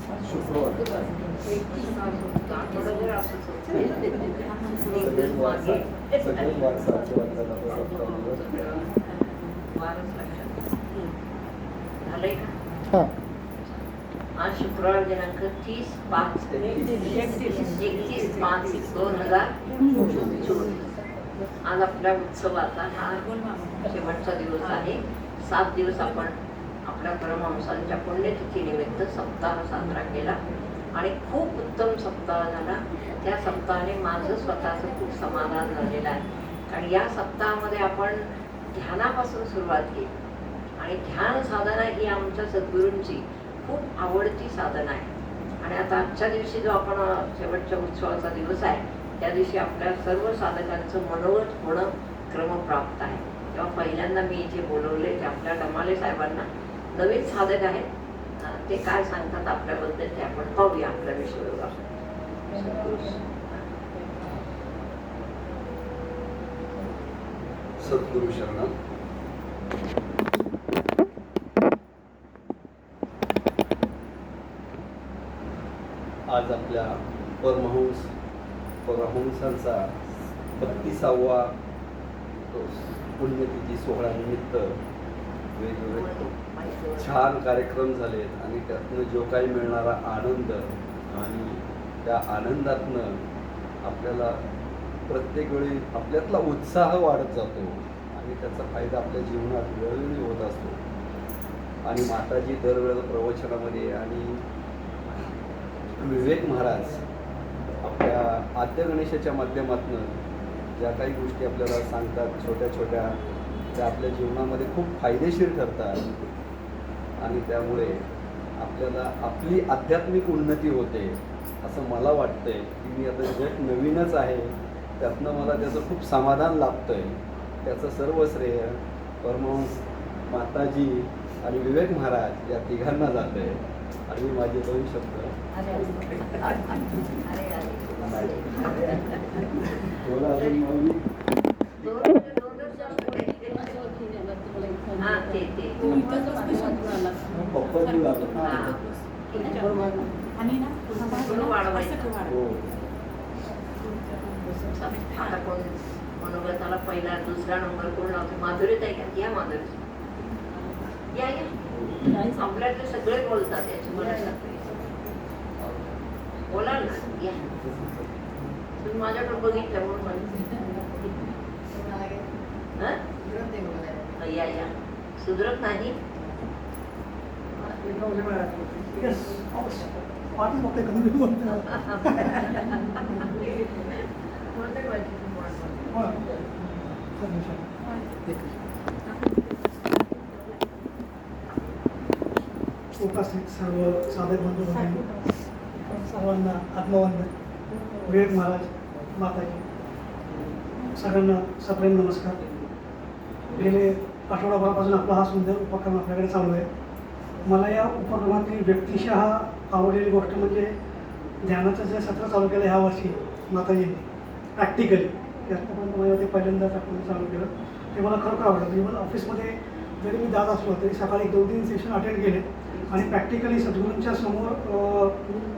आज शुक्रवार दिनांक 31/5/2024. आज आपल्या उत्सवाचा हा शेवटचा दिवस आहे. 7 दिवस आपण आपल्या परमहंसांच्या पुण्यतिथीनिमित्त सप्ताह साजरा केला आणि खूप उत्तम सप्ताह झाला. त्या सप्ताहाने माझं स्वतःचं खूप समाधान झालेलं आहे. कारण या सप्ताहामध्ये आपण ध्यानापासून सुरुवात केली आणि ध्यान साधना ही आमच्या सद्गुरूंची खूप आवडती साधना आहे. आणि आता आजच्या दिवशी जो आपण शेवटच्या उत्सवाचा दिवस आहे त्या दिवशी आपल्या सर्व साधकांचं मनोगत होणं क्रमप्राप्त आहे. तेव्हा पहिल्यांदा मी इथे बोलवले ते आपल्या डमाले साहेबांना. नवीन साधक आहेत, ते काय सांगतात आपल्याबद्दल ते आपण पाहूया आपल्या विषयावर. सद्गुरु शरण. आज आपल्या परमहंसांचा 32वा पुण्यतिथी सोहळ्यानिमित्त वेगवेगळे छान कार्यक्रम झालेत आणि त्यातनं जो काही मिळणारा आनंद आणि त्या आनंदातनं आपल्याला प्रत्येक वेळी आपल्यातला उत्साह वाढत जातो आणि त्याचा फायदा आपल्या जीवनात वेळोवेळी होत असतो. आणि माताजी दरवेळेला प्रवचनामध्ये आणि विवेक महाराज आपल्या आद्य गणेशाच्या माध्यमातून ज्या काही गोष्टी आपल्याला सांगतात छोट्या छोट्या, त्या आपल्या जीवनामध्ये खूप फायदेशीर ठरतात आणि त्यामुळे आपल्याला आपली आध्यात्मिक उन्नती होते असं मला वाटतंय. की मी आता जग नवीनच आहे, त्यातनं मला त्याचं खूप समाधान लाभतंय. त्याचं सर्व श्रेय परमहंस माताजी आणि विवेक महाराज या तिघांना जातंय. आणि माझे 2 शब्द बोला अजून मौली. आता कोण मनोगताला पहिला दुसरा नंबर कोण लावतो? माधुरी ताई का? या माधुरी या या. आपल्यातले सगळे बोलतात याची मला बोला ना. या तुम्ही माझ्याकडे बघितलं म्हणून या या. सुधरत नाही. उपस्थित सर्व साधक बंधू सर्वांना आत्मवंदन. विवेक महाराज, माताजी, सगळ्यांना सप्रेम नमस्कार. गेले आठवडाभरापासून आपला हा सुंदर उपक्रम आपल्याकडे चालू आहे. मला या उपक्रमातील व्यक्तिशः आवडलेली गोष्ट म्हणजे ध्यानाचं जे सत्र चालू केलं ह्या वर्षी माताजींनी प्रॅक्टिकली, त्याच्यापर्यंत माझ्या ते पहिल्यांदाच आपण चालू केलं. ते मला खरोखर आवडलं. इव्हन ऑफिसमध्ये जरी मी जात असलो तरी सकाळी 2-3 सेशन अटेंड केले आणि प्रॅक्टिकली सद्गुरूंच्या समोर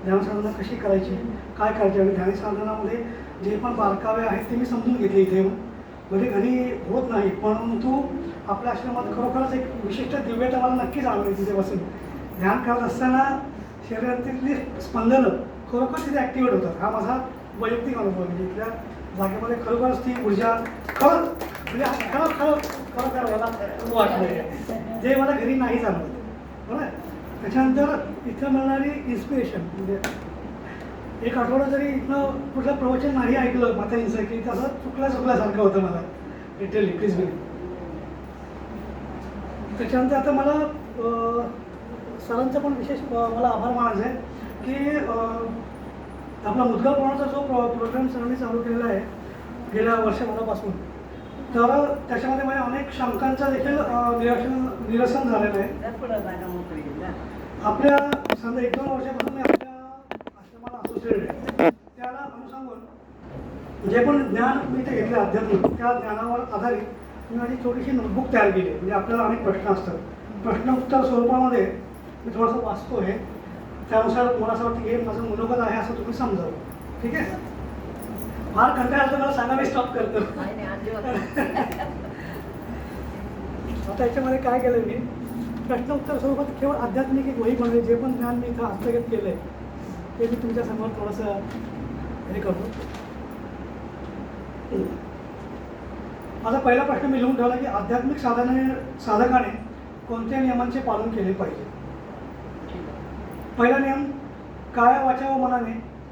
ध्यानसाधना कशी करायची, काय करायची आणि ध्यानसाधनामध्ये जे पण बारकावे आहेत ते मी समजून घेतले इथे. म्हणजे घरी होत नाही, परंतु आपल्या आश्रमात खरोखरच एक विशिष्ट दिव्यता मला नक्कीच आवडली. तिथे बसून ध्यान करत असताना शरीरातली स्पंदनं खरोखर तिथे ॲक्टिवेट होतात. हा माझा वैयक्तिक अनुभव. म्हणजे इथल्या जागेमध्ये खरोखरच ती ऊर्जा म्हणजे खरोखर मला वाटलं जे मला घरी नाही जाणवत. बरोबर. त्याच्यानंतर इथं मिळणारी इन्स्पिरेशन म्हणजे एक आठवडा जरी इथनं कुठलं प्रवचन नाही ऐकलं माताजींचं की तसं चुकल्यासारखं होतं मला लिटरली. Please believe. त्याच्यानंतर आता मला सरांचा पण विशेष मला आभार मानायचा आहे की आपला मुद्गल पुराणाचा जो प्रोग्राम सरांनी चालू केलेला आहे गेल्या वर्षभरापासून, तर त्याच्यामध्ये माझ्या अनेक शंकांचं देखील निरसन झालेलं आहे. आपल्या समजा 1-2 वर्षापासून मी आपल्या आश्रमाला असोसिएटेड आहे. त्याला अनुसंगून जे पण ज्ञान मी ते घेतलं अध्यात्मिक, त्या ज्ञानावर आधारित मी माझी छोटीशी नोटबुक तयार केली. म्हणजे आपल्याला अनेक प्रश्न असतात, प्रश्न उत्तर स्वरूपामध्ये मी थोडंसं वाचतो आहे. त्यानुसार मला असं वाटतं की हे माझं मनोगत आहे असं तुम्ही समजावं. ठीक आहे. फार कंटाळा आला तर मला सांगा, मी स्टॉप करतो. नाही नाही अजिबात नाही. आता याच्यामध्ये काय केलं मी, प्रश्न उत्तर स्वरूपात केवळ आध्यात्मिक एक वही बनवली. जे पण ज्ञान मी इथं हस्तगत केलं आहे ते मी तुमच्यासमोर थोडंसं हे करतो. माझा पहिला प्रश्न मी लिहून ठेवला की आध्यात्मिक साधकाने कोणत्या नियमांचे पालन केले पाहिजे. पहिला नियम, काया वाचा व मनाने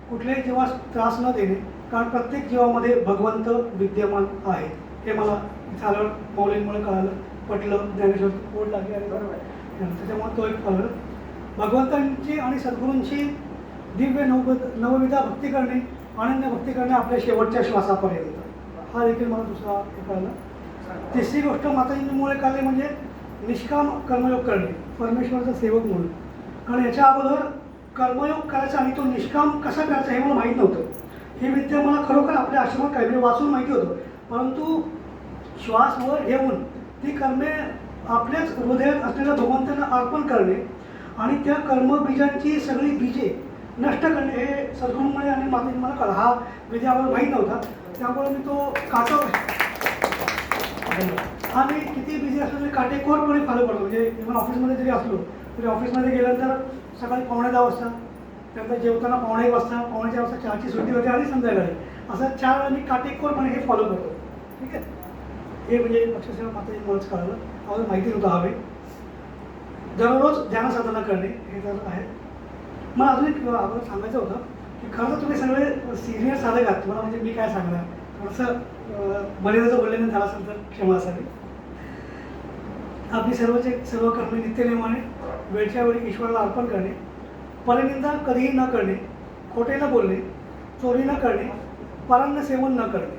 कुठल्याही जीवास त्रास न देणे, कारण प्रत्येक जीवामध्ये भगवंत विद्यमान आहे. हे मला इथं आल्यावर माऊलींमुळे कळालं, पटलं, ज्ञानेश्वर ओढ लागली आणि त्याच्यामुळे तो एक फॉलो. भगवंतांची आणि सद्गुरूंची दिव्य नवविधा भक्ती करणे, अनन्य भक्ती करणे आपल्या शेवटच्या श्वासापर्यंत. हा देखील मला दुसरा हे कळलं. तिसरी गोष्ट माताजींमुळे कळली म्हणजे निष्काम कर्मयोग करणे, परमेश्वराचा सेवक म्हणून. कारण याच्या अगोदर कर्मयोग करायचा आणि तो निष्काम कसा करायचा हे मला माहीत नव्हतं. ही विद्या मला खरोखर आपल्या आश्रमात काही म्हणजे वाचून माहिती होतं, परंतु श्वास वर घेऊन ती कर्मे आपल्याच हृदयात असलेल्या भगवंतांना अर्पण करणे आणि त्या कर्मबीजांची सगळी बीजे नष्ट करणे हे सद्गुरूमुळे आणि माताजी मला कळलं. हा विद्या आम्हाला माहीत नव्हता, त्यामुळे मी तो हा मी किती बिझी असलो तरी काटेकोरपणे फॉलो करतो. म्हणजे इव्हन ऑफिसमध्ये जरी असलो तरी ऑफिसमध्ये गेल्यानंतर सकाळी 9:15 वाजता, त्यानंतर जेवताना 1:15 वाजता, 4:45 वाजता चहाची सुट्टी होते आणि संध्याकाळी असं 4 वेळा मी काटेकोरपणे हे फॉलो करतो. ठीक आहे. हे म्हणजे अक्षरशः माताजीमुळेच कळलं, आम्हाला माहिती नव्हतं हवे. दररोज ध्यानसाधना करणे हे तर आहे. मला अजून एक आपल्याला सांगायचं होतं की खरं तर तुम्ही सगळे सिनियर साधक आहात. तुम्हाला म्हणजे मी काय सांगणार, थोडंसं मर्यादेचं बोलल्याने झालं असेल तर क्षमा असावी. आपली सर्व कर्मे नित्यनेमाने वेळच्या वेळी ईश्वराला अर्पण करणे, परनिंदा कधीही न करणे, खोटे न बोलणे, चोरी न करणे, परान्न सेवन न करणे,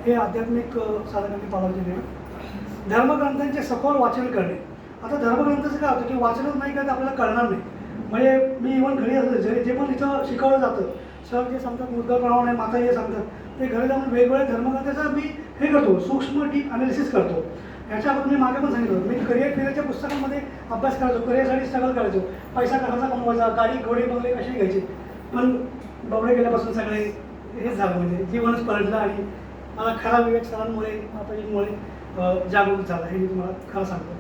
हे आध्यात्मिक साधकांनी पाळायचे नियम. धर्मग्रंथांचे सखोल वाचन करणे. आता धर्मग्रंथाचं काय होतं की वाचनच नाही करत आपल्याला कळणार नाही. म्हणजे मी इव्हन घरी असलं जे पण इथं शिकवलं जातं, सर जे सांगतात मुद्गलप्रमाणे माता जे सांगतात ते घरी जाऊन वेगवेगळ्या धर्मग्रंथाचा मी हे करतो, सूक्ष्म डीप अनालिसिस करतो. याच्या अगोदर मी मागे पण सांगितलं मी करिअर फेअरच्या पुस्तकांमध्ये अभ्यास करायचो, करिअरसाठी स्ट्रगल करायचो, पैसा कसा कमवायचा, गाडी घोडे बंगले कसे घ्यायचे. पण बाबडे गेल्यापासून सगळे हेच झालं, म्हणजे जीवनच पलटलं आणि मला खरा विवेक सरांमुळे माताजींमुळे जागरूक झाला, हे मी तुम्हाला खरं सांगतो.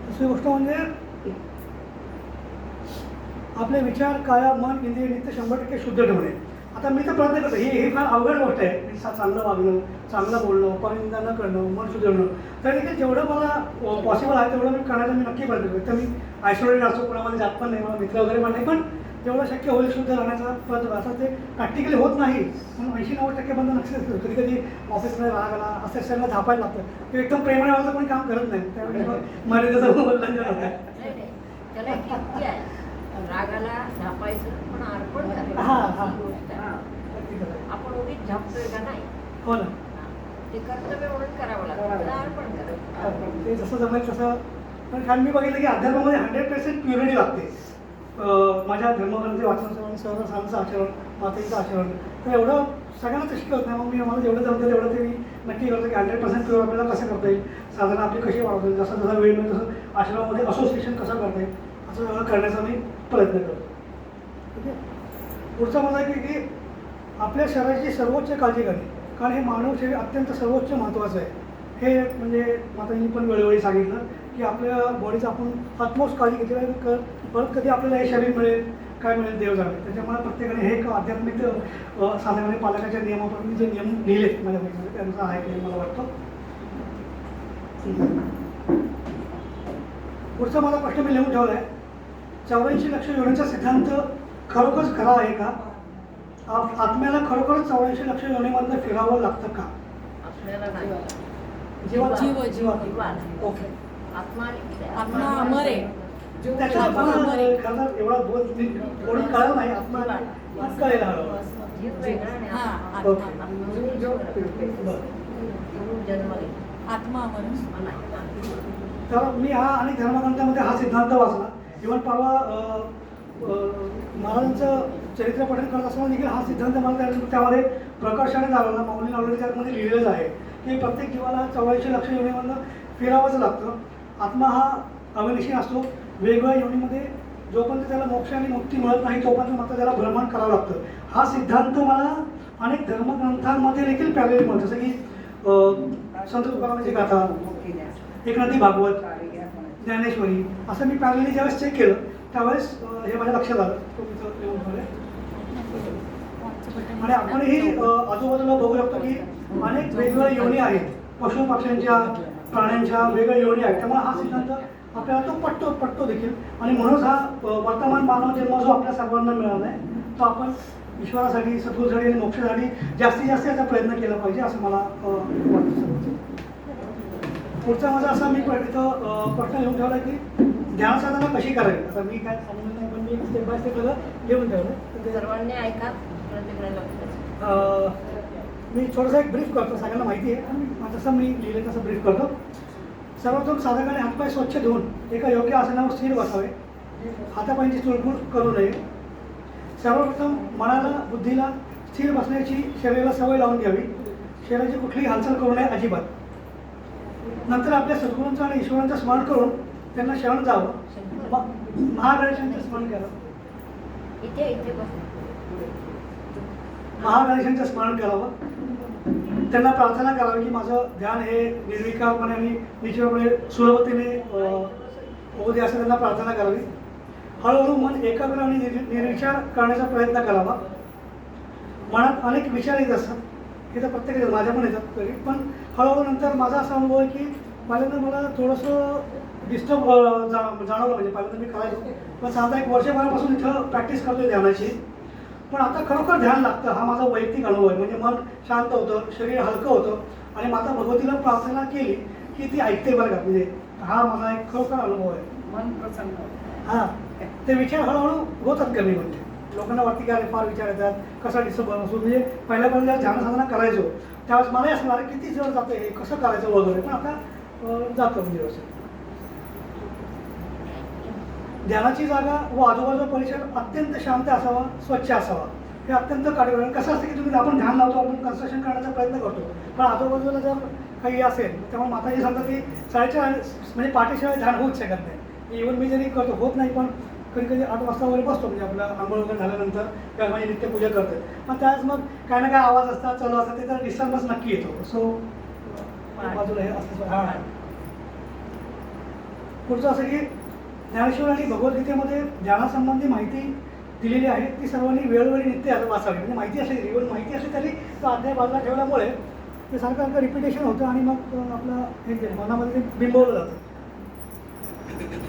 दुसरी गोष्ट म्हणजे आपले विचार, काया, मन, इंद्रिय नित्य 100% शुद्ध ठेवणे. आता मी तर प्रयत्न करतो, हे फार अवघड गोष्ट आहे. चांगलं वागणं, चांगलं बोलणं, परनिंदा न करणं, मन शुद्धवणं. तर देखील जेवढं मला पॉसिबल आहे तेवढं मी करण्याचा मी नक्की प्रयत्न करतो. तर मी आयसोलेटेड असतो, कोणामध्ये जात पण नाही, मला मित्र वगैरे पण नाही, पण जेवढं शक्य होईल शुद्ध राहण्याचा प्रयत्न. आता ते प्रॅक्टिकली होत नाही, पण 80-90% बंद नक्कीच असतो. कधी कधी ऑफिसमध्ये राग आला असं सगळ्यांना झापायला लागतं. ते एकदम प्रेमाने वाजता कोणी काम करत नाही, त्यावेळी मर्यादेचं उल्लंघन होतं. त्याला एक युक्ती आहे, रागाला झापायचं पण अर्पण करायचं. आपण उगीच झापतोय का नाही, हो ना, ते कर्तव्य म्हणून करावं लागतं, त्याला अर्पण करायचं. ते जसं जमेल तसं. पण कारण मी बघितलं की अध्यात्मामध्ये 100% प्युरिटी लागते. माझ्या धर्मग्रंथाचे वाचन आणि सर्वांचं आचरण, मातेचं आचरण, तर एवढं सगळ्यांना तर शिकवत नाही. मग मी मला जेवढं जमतं तेवढं ते मी नक्की करतो की 100% प्युअर आपल्याला कसं करता येईल, साधना आपली कशी वाढवता येईल, जसं जसा वेळ मिळेल तसं आश्रमामध्ये असोसिएशन कसं करता येईल असं सगळं करण्याचा मी प्रयत्न करतो. ठीक आहे. पुढचा मला आहे की आपल्या शरीराची सर्वोच्च काळजी करणे, कारण हे मानव शरीर अत्यंत सर्वोच्च महत्त्वाचं आहे. हे म्हणजे माताजींनी पण वेळोवेळी सांगितलं की आपल्या बॉडीचं आपण अटमोस्ट काळजी घेतली तर परत कधी आपल्याला हे शरीर मिळेल, काय मिळेल देव जाणे. त्याच्यामुळे प्रत्येकाने हे एक आध्यात्मिक साधकाने पालकाच्या नियमाप्रमाणे जे नियम लिहिले माझ्यापैकी त्यांचा आहे की मला वाटतं. पुढचा माझा प्रश्न मी लिहून ठेवला आहे, 84 लक्ष योनीचा सिद्धांत खरोखरच खरा आहे का? आत्म्याला खरोखरच 84 लक्ष योनीमधनं फिरावं लागतं का? आपल्याला नाही, जीवा. ओके. आत्मा अमर आहे. त्याच्यात खरं एवढा बोलून कळलं नाही, आत्मा कळायला हवं. जीव वेगळा आणि हा, ओके. जन्म घेतो. आत्मा अमर. तर मी हा आणि धर्मग्रंथामध्ये हा सिद्धांत वाचला. इव्हन परवा महाराजांचं चरित्र पठण करत असताना देखील हा सिद्धांत मला त्यामध्ये प्रकर्षाने जाणवला. माऊली ऑलरेडी त्यामध्ये लिहिलेलं आहे की प्रत्येक जीवाला 84 लक्ष योनीमधनं फिरावंच लागतं. आत्मा हा अविनाशी असतो, वेगवेगळ्या योनीमध्ये जोपर्यंत त्याला मोक्ष आणि मुक्ती मिळत नाही तोपर्यंत मात्र त्याला भ्रमण करावं लागतं. हा सिद्धांत मला अनेक धर्मग्रंथांमध्ये देखील पॅरलल मिळतो, जसं की संत तुकारामांची गाथा, एकनाथी भागवत, ज्ञानेश्वरी, असं मी पॅरलली ज्यावेळेस चेक केलं त्यावेळेस हे माझ्या लक्षात आलं. आणि आपणही आजूबाजूला बघू शकतो की अनेक वेगवेगळ्या योनी आहेत, पशु पक्ष्यांच्या, प्राण्यांच्या वेगवेगळ्या योनी आहेत. त्यामुळे हा सिद्धांत आपल्याला तो पटतो देखील. आणि म्हणूनच हा वर्तमान मानव जन्म जो आपल्या सर्वांना मिळाला आहे तो आपण ईश्वरासाठी, सद्गुरूसाठी आणि मोक्षासाठी जास्तीत जास्त याचा प्रयत्न केला पाहिजे असं मला वाटतं. पुढचा माझा असा मी इथं प्रश्न लिहून ठेवला की ध्यानसाधना कशी करावी. आता मी काय सांगणार नाही, पण मी स्टेप बाय स्टेप लिहून ठेवलं. तर सर्वांनी ऐका, प्रत्येकाने लक्ष मी थोडंसं एक ब्रीफ करतो, सगळ्यांना माहिती आहे आणि जसं मी लिहिलं तसं ब्रीफ करतो. सर्वप्रथम साधकाने हातपाय स्वच्छ धुवून एका योग्य आसनावर स्थिर बसावे. हातापायांची चुळबुळ करू नये. सर्वप्रथम मनाला, बुद्धीला स्थिर बसण्याची शरीराला सवय लावून घ्यावी. शरीराची कुठलीही हालचाल करू नये अजिबात. नंतर आपल्या सद्गुरूंचं आणि ईश्वरांचं स्मरण करून त्यांना शरण जावं. महागणेशांचं स्मरण करावं. इथे महागणेशांचं स्मरण करावं. त्यांना प्रार्थना करावी की माझं ध्यान हे निर्विकारपणे आणि निश्चितपणे सुलभतेने होऊ दे, असं त्यांना प्रार्थना करावी. हळूहळू मन एकाग्र आणि निर्विचार करण्याचा प्रयत्न करावा. मनात अनेक विचार येत असतात, हे तर प्रत्येक माझ्या पण येतात तरी, पण हळूहळू नंतर माझा असा अनुभव आहे की पहिल्यांदा मला थोडंसं डिस्टर्ब जाणवलं. म्हणजे पहिल्यांदा मी करायचो, पण साधा एक वर्षभरापासून इथं प्रॅक्टिस करतो ध्यानाची. पण आता खरोखर ध्यान लागतं, हा माझा वैयक्तिक अनुभव आहे. म्हणजे मन शांत होतं, शरीर हलकं होतं आणि माता भगवतीला प्रार्थना केली की ती ऐकते बरं का. म्हणजे हा माझा एक खरोखर अनुभव आहे. मन प्रसन्न. हां, ते विचार हळूहळू होतात कमी. म्हणजे लोकांना वाटते की अरे फार विचार येतात, कसा डिस्टर्ब असतो. म्हणजे पहिल्यापर्यंत जेव्हा ध्यानसाधना करायचो त्यावेळेस मलाही असं लागलं किती जड जातं हे, कसं करायचं वगैरे, पण आता जातं म्हणजे व्यवस्थित. ध्यानाची जागा व आजूबाजूचा परिसर अत्यंत शांत असावा, स्वच्छ असावा. हे अत्यंत काटेकोर. कसं असतं की तुम्ही आपण ध्यान लावतो, आपण कन्स्ट्रक्शन करण्याचा प्रयत्न करतो, पण आजूबाजूला जर काही असेल त्यामुळे माताजी सांगतात की 4:30 म्हणजे पाठीशिवाय ध्यान होऊच शकत नाही. इव्हन मी जरी करतो, होत नाही, पण कधी कधी 8 वाजता वगैरे बसतो. म्हणजे आपलं आंघोळ वगैरे झाल्यानंतर किंवा माझी नित्यपूजा करते, पण त्यावेळेस मग काय ना काय आवाज असतात, चालू असतात, ते तर डिस्टर्बन्स नक्की येतो. सो बाजूला हे असतं. हां, पुढचं असं की ज्ञानेश्वर आणि भगवद्गीतेमध्ये ध्यानासंबंधी माहिती दिलेली आहे, ती सर्वांनी वेळोवेळी नित्य वाचावी. म्हणजे माहिती असेल, इव्हन माहिती असेल तरी तो अध्याय बाजूला ठेवल्यामुळे ते सारखं रिपिटेशन होतं आणि मग आपलं हे मनामध्ये ते बिंबवलं जातं.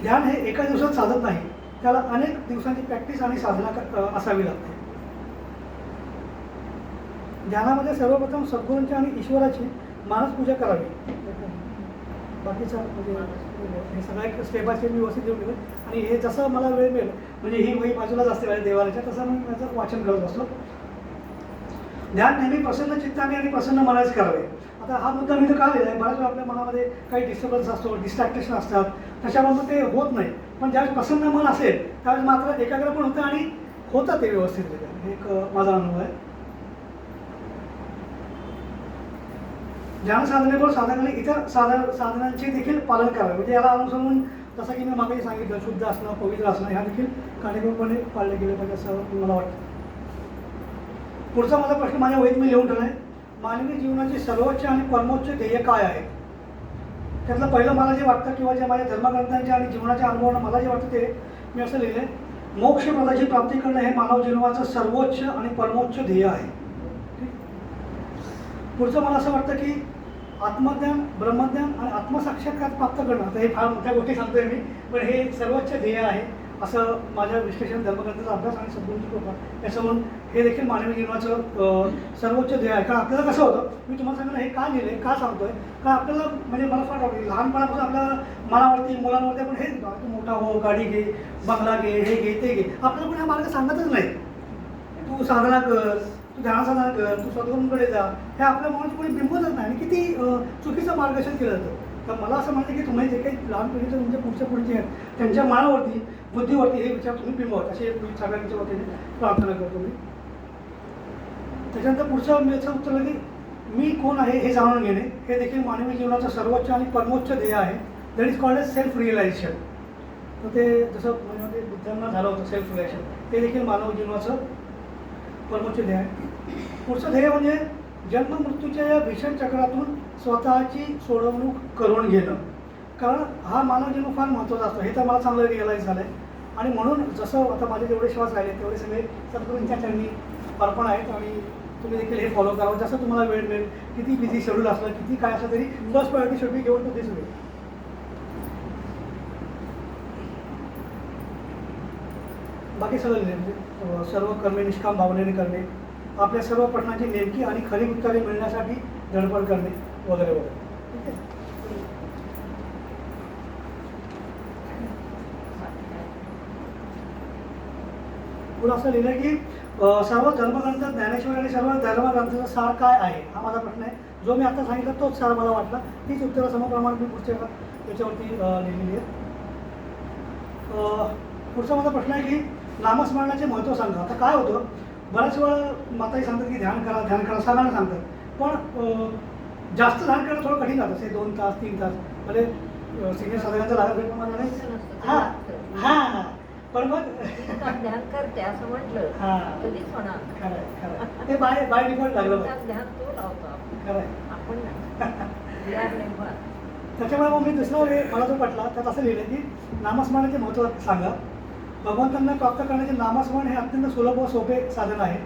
ध्यान हे एका दिवसात साधत नाही, त्याला अनेक दिवसांची प्रॅक्टिस आणि साधना असावी लागते. ध्यानामध्ये सर्वप्रथम सद्गुरूंची आणि ईश्वराची मानसपूजा करावी. बाकीचं म्हणजे हे सगळं एक स्टेप बाय स्टेप मी व्यवस्थित देऊन गेलो. आणि हे जसं मला वेळ मिळेल, म्हणजे ही वही बाजूलाच असते माझ्या देवालयाच्या, तसं मी माझं वाचन करत असतो. ध्यान नेहमी प्रसन्न चित्ताने आणि प्रसन्न मनानेच करावे. आता हा मुद्दा मी तर का लिहिला आहे, बऱ्याच वेळा आपल्या मनामध्ये काही डिस्टर्बन्स असतो, डिस्ट्रॅक्टेशन असतात, त्याच्यामुळे ते होत नाही. पण ज्यावेळेस प्रसन्न मन असेल त्यावेळेस मात्र एकाग्र पण होतं आणि होतं ते व्यवस्थित. एक माझा अनुभव आहे. ध्यान साधनेबरोबर साधकाने इतर साधनांचे देखील पालन करावे. म्हणजे याला अनुसरून जसं की मी मागे सांगितलं, शुद्ध असणं, पवित्र असणं, ह्या देखील काटेकोरपणे पाळले गेले पाहिजे असं मला वाटतं. पुढचा माझा प्रश्न माझ्या वहीत मी लिहून ठेवला आहे. मानवी जीवनाचे सर्वोच्च आणि परमोच्च ध्येय काय आहे. त्यातलं पहिलं मला जे वाटतं किंवा जे माझ्या धर्मग्रंथांच्या आणि जीवनाच्या अनुभवानं मला जे वाटतं ते मी असं लिहिलं आहे, मोक्षपदाची प्राप्ती करणं हे मानव जीवनाचं सर्वोच्च आणि परमोच्च ध्येय आहे. पुढचं मला असं वाटतं की आत्मज्ञान, ब्रह्मज्ञान आणि आत्मसाक्षात्कार प्राप्त करणं. आता हे फार मोठ्या गोष्टी सांगतोय मी, पण हे सर्वोच्च ध्येय आहे असं माझ्या विश्लेषण, धर्मग्रंथाचा अभ्यास आणि सद्गुरूंची कृपा याच्यावरून हे देखील मानवी जीवनाचं सर्वोच्च ध्येय आहे. कारण आपल्याला कसं होतं, मी तुम्हाला सांगितलं हे का लिहिलं, का सांगतोय, कारण आपल्याला म्हणजे मला फार आवडतं लहानपणापासून आपल्याला मनावरती, मुलांवरती आपण हे तू मोठा हो, गाडी घे, बंगला घे, हे घे, ते घे. आपल्याला पण हा मार्ग सांगतच नाही. तू साधना कर, तू ध्यानसाधना कर, तू सद्गुरूंकडे जा, हे आपल्या मनात कोणी बिंबवतच नाही आणि किती चुकीचं मार्गदर्शन केलं जातं. तर मला असं म्हणतं की तुम्ही जे काही लहान पिढीचं तुमच्या पुढच्या पुढचे आहेत त्यांच्या मनावरती, बुद्धीवरती हे विचार तुम्ही बिंबवत, अशी मी सगळ्यांच्या वतीने प्रार्थना करतो मी. त्याच्यानंतर पुढचं मी याचं उत्तर की मी कोण आहे हे जाणून घेणे हे देखील मानवी जीवनाचं सर्वोच्च आणि परमोच्च ध्येय आहे. That is called as self realization. तर ते जसं म्हणजे ज्यांना झालं होतं सेल्फ रिलेशन, ते देखील मानव जीवनाचं परमोच्च ध्येय आहे. पुढचं ध्येय म्हणजे जन्म मृत्यूच्या या भीषण चक्रातून स्वतःची सोडवणूक करून घेणं. कारण हा मानव जन्म फार महत्त्वाचा असतो, हे तर मला चांगलं रिअलाईज झालं आहे. आणि म्हणून जसं आता माझे जेवढे श्वास राहिले तेवढे सगळे सद्गुरूंच्या चरणी अर्पण आहेत. आणि तुम्ही देखील हे फॉलो करावं, जसं तुम्हाला वेळ मिळेल. किती बिझी शेड्यूल असलं, किती काय असलं तरी फर्स्ट प्रायोरिटी शेवटी घेऊन तो दिस होईल. बाकी सगळं म्हणजे सर्व कर्मे निष्काम भावनेने करणे, आपल्या सर्व प्रश्नांची नेमकी आणि खरी उत्तरे मिळण्यासाठी धडपड करणे वगैरे वगैरे. ठीक आहे. पुढं असं लिहिलं की सर्व धर्मग्रंथ ज्ञानेश्वर आणि सर्व धर्मग्रंथाचा सार काय आहे, हा माझा प्रश्न आहे. जो मी आता सांगितलं तोच सार मला वाटला. तीच उत्तरं समप्रमाणात मी पुढच्या याच्यावरती लिहिलेली आहे. पुढचा माझा प्रश्न आहे की नामस्मरणाचे महत्त्व सांगा. आता काय होतं, बऱ्याच वेळा माताही सांगतात की ध्यान करा ध्यान करा, सगळ्यांना सांगतात. पण जास्त ध्यान करणं थोडं कठीण जातं. असे 2 तास 3 तास म्हणजे सिनियर साधकांचं लागत भेटणं मला नाही. हां हां पण मग ध्यान करते असं म्हटलं हां कधीच होणार. खरं आहे खरं आहे. ते बाय डिफॉल्ट लागलं पाहिजे. ध्यान तो लावतो खरं आहे. आपण नाही. त्याच्यामुळे मग मी दुसरा मला जो पटला त्यात असं लिहिलं की नामस्मरणाचे महत्त्व सांगा. भगवंतांना प्राप्त करण्याचे नामस्मरण हे अत्यंत सुलभ व सोपे साधन आहे.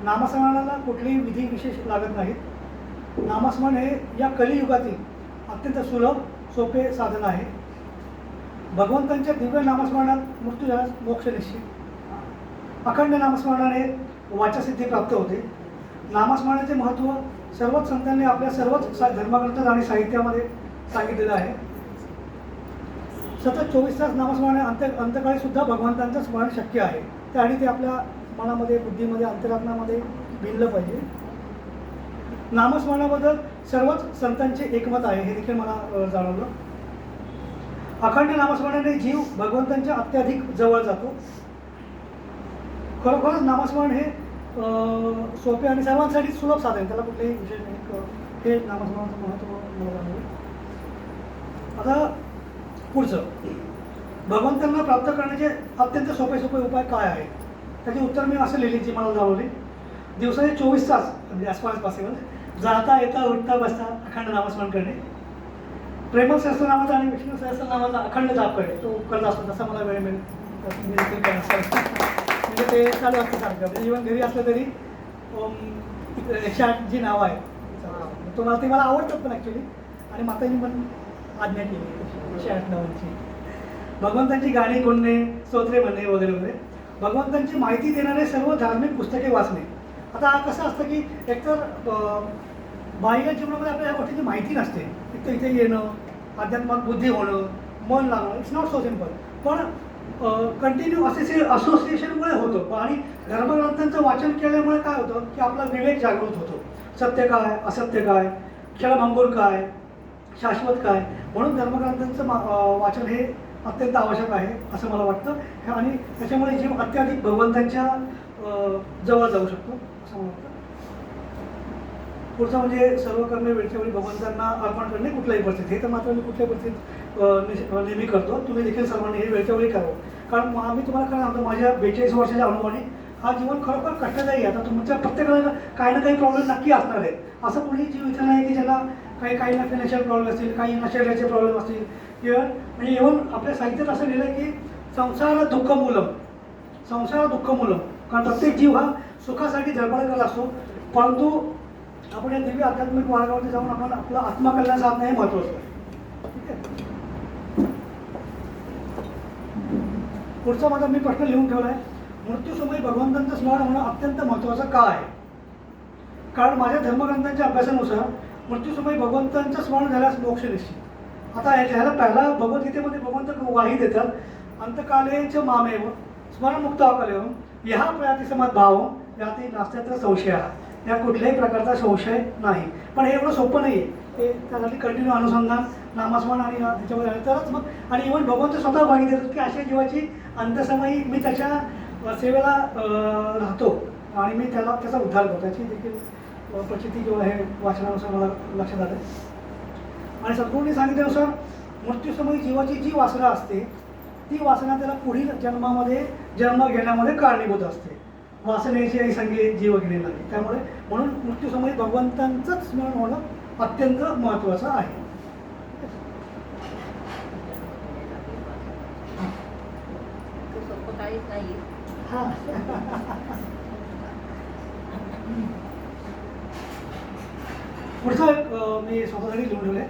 नामस्मरणाला कुठलीही विधी विशेष लागत नाहीत. नामस्मरण हे या कलियुगातील अत्यंत सुलभ सोपे साधन आहे. भगवंतांच्या दिव्य नामस्मरणात मृत्यू झाल्यास मोक्ष निश्चित. अखंड नामस्मरणाने वाचासिद्धी प्राप्त होते. नामस्मरणाचे महत्त्व सर्वच संतांनी आपल्या सर्वच धर्मग्रंथात आणि साहित्यामध्ये सांगितलेलं आहे. सतत 24 तास नामस्मरणाने अंतकाळी सुद्धा भगवंतांचं स्मरण शक्य आहे. त्यासाठी ते आपल्या मनामध्ये बुद्धीमध्ये अंतरात्म्यामध्ये भिनलं पाहिजे. नामस्मरणाबद्दल सर्वच संतांचे एकमत आहे, हे देखील मला जाणवलं. अखंड नामस्मरणाने जीव भगवंतांच्या अत्याधिक जवळ जातो. खरोखरच नामस्मरण हे सोपे आणि सर्वांसाठी सुलभ साधन, त्याला कुठलेही विशेष नाही. हे नामस्मरणाचं महत्त्व मला जाणवलं. आता पुढचं, भगवंतांना प्राप्त करण्याचे अत्यंत सोपे उपाय काय आहेत, त्याची उत्तर मी असं लिहिली जी मला जाणवली. दिवसाचे 24 तास म्हणजे ॲज फार ॲज पॉसिबल जाता येता उठता बसता अखंड नामस्मरण करणे. प्रेमल सहस्त्रनामाचा आणि विष्णू सहस्त्रनामाचा अखंड जाप करणे. तो करत असतो तसा मला वेळ मिळेल मी देखील म्हणजे ते चालू असतं सारखं. म्हणजे इव्हन घरी असलं तरी 108 जी नावं आहेत तुम्हाला ते मला आवडतात पण ॲक्च्युली. आणि मातांनी पण आज्ञा केली 108 नावांची. भगवंतांची गाणी गुणणे, स्तोत्रे म्हणणे वगैरे वगैरे. भगवंतांची माहिती देणारे सर्व धार्मिक पुस्तके वाचणे. आता कसं असतं की एकतर बाह्य जीवनामध्ये आपल्या या गोष्टीची माहिती नसते. एक तर इथे येणं, अध्यात्मात बुद्धी होणं, मन लागणं, इट्स नॉट सो सिम्पल. पण कंटिन्यू असोसिएशनमुळे होतं. आणि धर्मग्रंथांचं वाचन केल्यामुळे काय होतं की आपला विवेक जागृत होतो. सत्य काय, असत्य काय, क्षणभंगूर काय, शाश्वत काय. म्हणून धर्मग्रंथांचं वाचन हे अत्यंत आवश्यक आहे असं मला वाटतं. आणि त्याच्यामुळे जीव अत्याधिक भगवंतांच्या जवळ जाऊ शकतो असं मला वाटतं. पुढचं म्हणजे सर्व कर्मे वेळच्या वेळी भगवंतांना अर्पण करणे कुठल्याही परिस्थितीत. हे तर मात्र मी कुठल्याही परिस्थितीत नेहमी करतो. तुम्ही देखील सर्वांनी हे वेळच्या वेळी करावं. कारण मी तुम्हाला काय सांगतो, माझ्या 42 वर्षाच्या अनुभवाने हा जीवन खरोखर कष्टदायी आहे. आता तुमच्या प्रत्येकाला काही ना काही प्रॉब्लेम नक्की असणार आहे. असं कोणी जीव इथं नाही की ज्याला काही ना फायनान्शियल प्रॉब्लेम असतील, काही ना शरीराचे प्रॉब्लेम असतील. किंवा म्हणजे येऊन आपल्या साहित्यात असं लिहिलं की संसार दुःख मूलम. कारण प्रत्येक जीव हा सुखासाठी धडपड करत असतो. परंतु आपण या दिव्य आध्यात्मिक मार्गावरती जाऊन आपण आपला आत्मकल्याण साधणं हे महत्त्वाचं आहे. ठीक आहे. पुढचा माझा मी प्रश्न लिहून ठेवला आहे, मृत्यूसमयी भगवंतांचं स्मरण होणं अत्यंत महत्त्वाचं का आहे. कारण माझ्या धर्मग्रंथांच्या अभ्यासानुसार मृत्यूसमयी भगवंतांचं स्मरण झाल्यास मोक्ष निश्चित. आता ह्याला पहिला भगवद्गीतेमध्ये भगवंत ग्वाही देतात, अंतकाले च मामेव स्मरणमुक्त अकलेव ह्या प्रयाती समात भाव याती नास्त्यत्र संशय. या कुठल्याही प्रकारचा संशय नाही. पण हे एवढं सोपं नाही आहे. ते त्यासाठी कंटिन्यू अनुसंधान, नामस्मरण आणि त्याच्यामध्ये आलं तरच मग. आणि इव्हन भगवंत स्वतः ग्वाही देतात की अशा जीवाची अंतसमयी मी त्याच्या सेवेला राहतो आणि मी त्याचा उद्धार करतो. त्याची देखील प्रचिती किंवा हे वाचनानुसार मला लक्षात आलं. आणि सद्गुरूंनी सांगितल्यानुसार मृत्यूसमयी जीवाची जी वासना असते ती वासना त्याला पुढील जन्मामध्ये जन्म घेण्यामध्ये कारणीभूत असते. वासनेची आणि संगे जीव घेणे नाही. त्यामुळे म्हणून मृत्यूसमयी भगवंतांचंच स्मरण होणं अत्यंत महत्त्वाचं आहे. सोपं काहीच नाही. हा. पुढचं एक मी स्वतःसाठी लिहून ठेवले.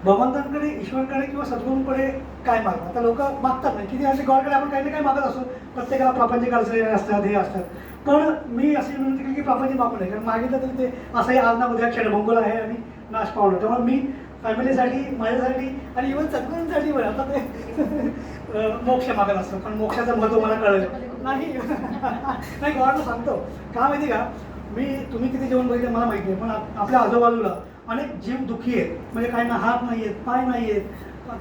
भगवंतांकडे, ईश्वराकडे किंवा सद्गुरूंकडे काय मागणं. आता लोक मागतात नाही किती असे गॉडकडे आपण काही ना काही मागत असतो. प्रत्येकाला प्रापंचिक अडचणी असतात, हे असतात. पण मी अशी विनंती केली की प्रापंचिक मागू नये, कारण मागितलं तरी ते असंही आज ना उद्या क्षणभंगुर आहे आणि नाश पावणं. त्यामुळे मी फॅमिलीसाठी, माझ्यासाठी आणि इव्हन सद्गुरूंसाठी पण आता ते मोक्ष मागत असतो. पण मोक्षाचं महत्त्व मला कळलं नाही. नाही, गॉडला सांगतो का माहिती का, तुम्ही किती जेवण बघितलं मला माहिती नाही, पण आपल्या आजूबाजूला अनेक जीव दुःखी आहेत. म्हणजे काहींना हात नाही आहेत, पाय नाही आहेत,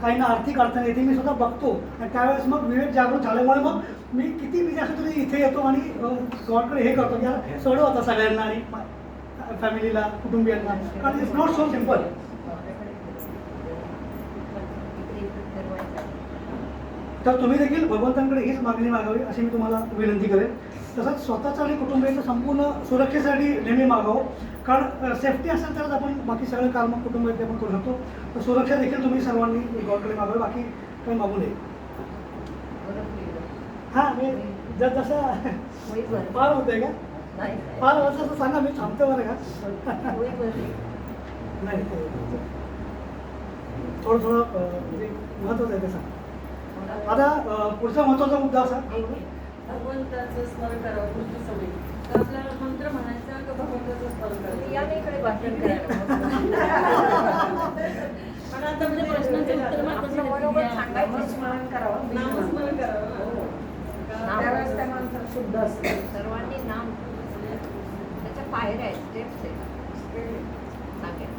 काहींना आर्थिक अडचणी येते, मी सुद्धा बघतो. आणि त्यावेळेस मग विवेक जागृत झाल्यामुळे मग मी किती बिझी असतो तरी इथे येतो आणि गॉडकडे हे करतो की याला सोडवता सगळ्यांना आणि फॅमिलीला, कुटुंबियांना. कारण इट्स नॉट सो सिम्पल. तर तुम्ही देखील भगवंतांकडे हीच मागणी मागावी अशी मी तुम्हाला विनंती करेन. तसंच स्वतःचं आणि कुटुंबियांच्या संपूर्ण सुरक्षेसाठी नेहमी मागावं. कारण सेफ्टी असेल तरच आपण बाकी सगळे काम कुटुंबाचे आपण करू शकतो. तर सुरक्षा देखील तुम्ही सर्वांनी गॉडकडे मागावी, बाकी काही मागू नये. हां, मी जसं फार होतंय का, फार असं सांगा, मी थांबतो बरं का. नाही, थोडं म्हणजे महत्त्वाचं आहे ते सांग. आता पुढचा महत्त्वाचा मुद्दा असा, भगवंताचं स्मरण करावं पुढची सवयी. तर आपल्याला मंत्र म्हणायचा का भगवंताचं स्मरण करावं? या इकडे भाषण करायला. पण आता म्हणजे प्रश्नाचं उत्तर मात्र बरोबर सांगायचं. स्मरण करावं, नामस्मरण करावं. त्यावेळेस त्या माणसाला शुद्ध असतं. सर्वांनी नाम, त्याच्या पायऱ्या आहेत, स्टेप्स आहेत. सांगेल.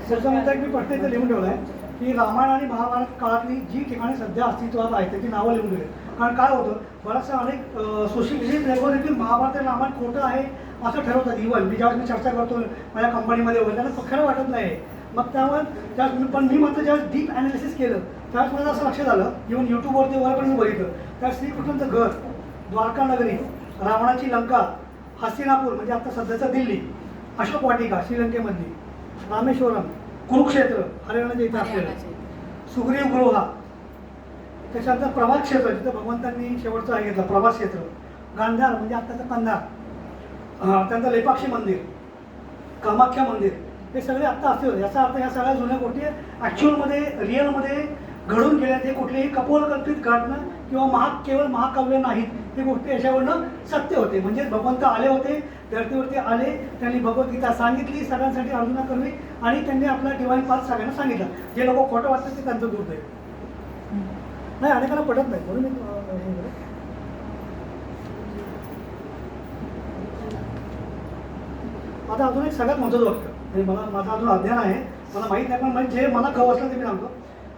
त्याचा मुद्दा एक मी प्रश्न इथे लिहून ठेवला आहे की रामायण आणि महाभारत काळातली जी ठिकाणी सध्या अस्तित्वात आहेत त्याची नावं लिहून दिली. कारण काय होतं, बऱ्याचशा अनेक सुशिक्षित लोक देखील महाभारत आणि रामायण खोटं आहे असं ठरवतात. इव्हन मी ज्यावेळेस मी चर्चा करतो माझ्या कंपनीमध्ये वगैरे, त्यांना खरं वाटत नाही. मग त्यामुळे पण मी मात्र ज्यावेळेस डीप ॲनालिसिस केलं त्यावेळेस मला असं लक्षात आलं, इव्हन यूट्यूबवरती वगैरे पण मी बघितलं, त्या श्रीकृष्णाचं घर, द्वारका नगरी, रावणाची लंका, हस्तिनापूर म्हणजे आता सध्याचं दिल्ली, अशोक वाटिका श्रीलंकेमधली, रामेश्वरम, कुरुक्षेत्र हरियाणाच्या इथं असलेलं, सुग्रीव गृहा, त्याच्यानंतर प्रभास क्षेत्र जिथं भगवंतांनी शेवटचं आहे घेतलं प्रभास क्षेत्र, गांधार म्हणजे आत्ताचं कंधार, त्यानंतर लेपाक्षी मंदिर, कामाख्या मंदिर, हे सगळे आत्ता असतील. याचा अर्थ ह्या सगळ्या जुन्या गोष्टी ॲक्च्युअलमध्ये रिअलमध्ये घडून गेल्या. ते कुठलेही कपोलकल्पित घटना किंवा केवळ महाकाव्य नाहीत. हे गोष्टी याच्यावरनं सत्य होते. म्हणजे भगवंत आले होते, धरतीवरती आले, त्यांनी भगवद्गीता सांगितली सगळ्यांसाठी, अर्जुना करवी, आणि त्यांनी आपला डिवाईन पाथ सगळ्यांना सांगितला. जे लोक खोटं वाटतात ते त्यांचं दुर्दैव. नाही, अनेकांना पटत नाही म्हणून मी आता अजून एक सगळ्यात महत्त्वाचं वाक्य, म्हणजे माझं अजून अध्ययन आहे, मला माहीत नाही, पण म्हणजे जे मला खवं असलं ते मी सांगतो.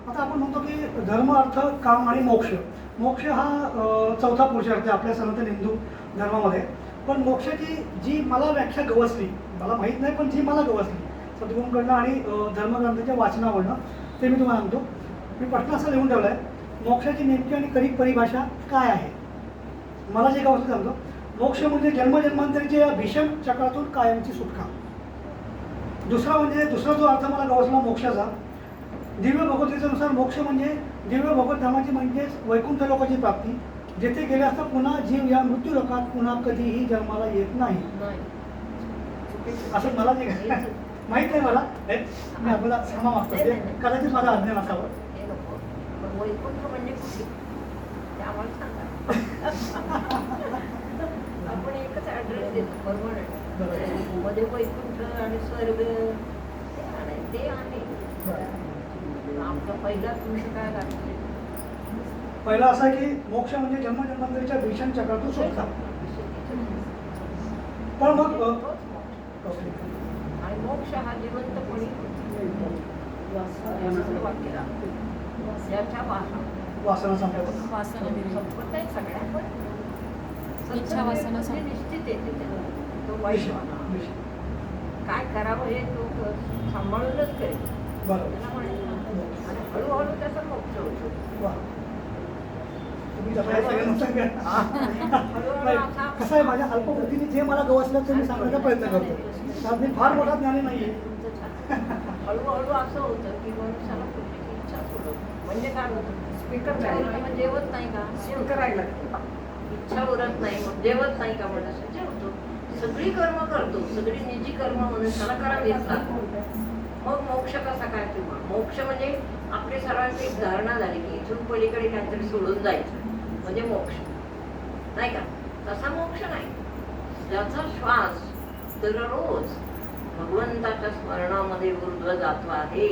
आता आपण म्हणतो की धर्म, अर्थ, काम आणि मोक्ष. मोक्ष हा चौथा पुरुषार्थ आहे आपल्या सनातन हिंदू धर्मामध्ये. पण मोक्षाची जी मला व्याख्या गवसली, मला माहीत नाही पण जी मला गवसली सद्गुरूंकडनं आणि धर्मग्रंथाच्या वाचनावरनं, ते मी तुम्हाला सांगतो. मी प्रश्न असा लिहून ठेवला आहे, मोक्षाची नेमकी आणि खरी परिभाषा काय आहे. मला जे गवसलं सांगतो, मोक्ष म्हणजे जन्मजन्मांतरीच्या या भीषण चक्रातून कायमची सुटका. दुसरा जो अर्थ मला गवसला मोक्षाचा, दिव्य भगवद्गीतेनुसार मोक्ष म्हणजे दिव्य भगवत धामाची म्हणजेच वैकुंठ लोकाची प्राप्ती, जेथे गेले असता पुन्हा जीव या मृत्यू लोकात पुन्हा कधीही जन्माला येत नाही. असं मला जे माहीत नाही, मला मी आपल्याला क्षमा मागतो, कदाचित माझा अध्ययन असावं. हे नको, पण वैकुंठ म्हणजे कुठे ते आम्हाला सांगा. आपण एकच ॲड्रेस देतो, बरोबर. मध्ये वैकुंठ आणि स्वर्ग ते आहे. आमचा पहिला तुमचं काय लागतं? पहिला असा की मोक्ष म्हणजे जन्मजन्मांतरीच्या भीषण चक्रातून सुटका. पण मग आणि मोक्ष हा जिवंतपणी वाक्य याच्या वासना संपत वासना दिली. संपत आहे सगळ्या, पण इच्छा वासना म्हणजे निश्चित येते त्याला. तो वैश्वाना काय करावं हे तो सांभाळूनच करेल, बरोबर. त्याला म्हणायचं. आणि हळूहळू त्याचा मोक्ष होतो. वा. तुम्ही तसं हे सगळ्यांना सांगा. नाही, कसं आहे माझ्या अल्पबुद्धीने जे मला गवसलं ते मी सांगण्याचा प्रयत्न करतो. कारण मी फार मोठा ज्ञानी नाही आहे. हळूहळू असं होतं की मनुष्याला कुठलीच इच्छा सोडत म्हणजे काय होतं स्पीकर मग जेवत नाही का स्पीकर इच्छा उरत नाही मग जेवत नाही का मनुष्य जेवतो सगळी कर्म करतो सगळी निजी कर्म मनुष्याला करावीच लागतात मग मोक्ष कसा काय किंवा मोक्ष म्हणजे आपली सर्वांची एक धारणा झाली की इथून पलीकडे काहीतरी सोडून जायचं म्हणजे मोक्ष नाही का तसा मोक्ष नाही ज्याचा श्वास दररोज भगवंताच्या स्मरणामध्ये ऊर्ध्व जातो आहे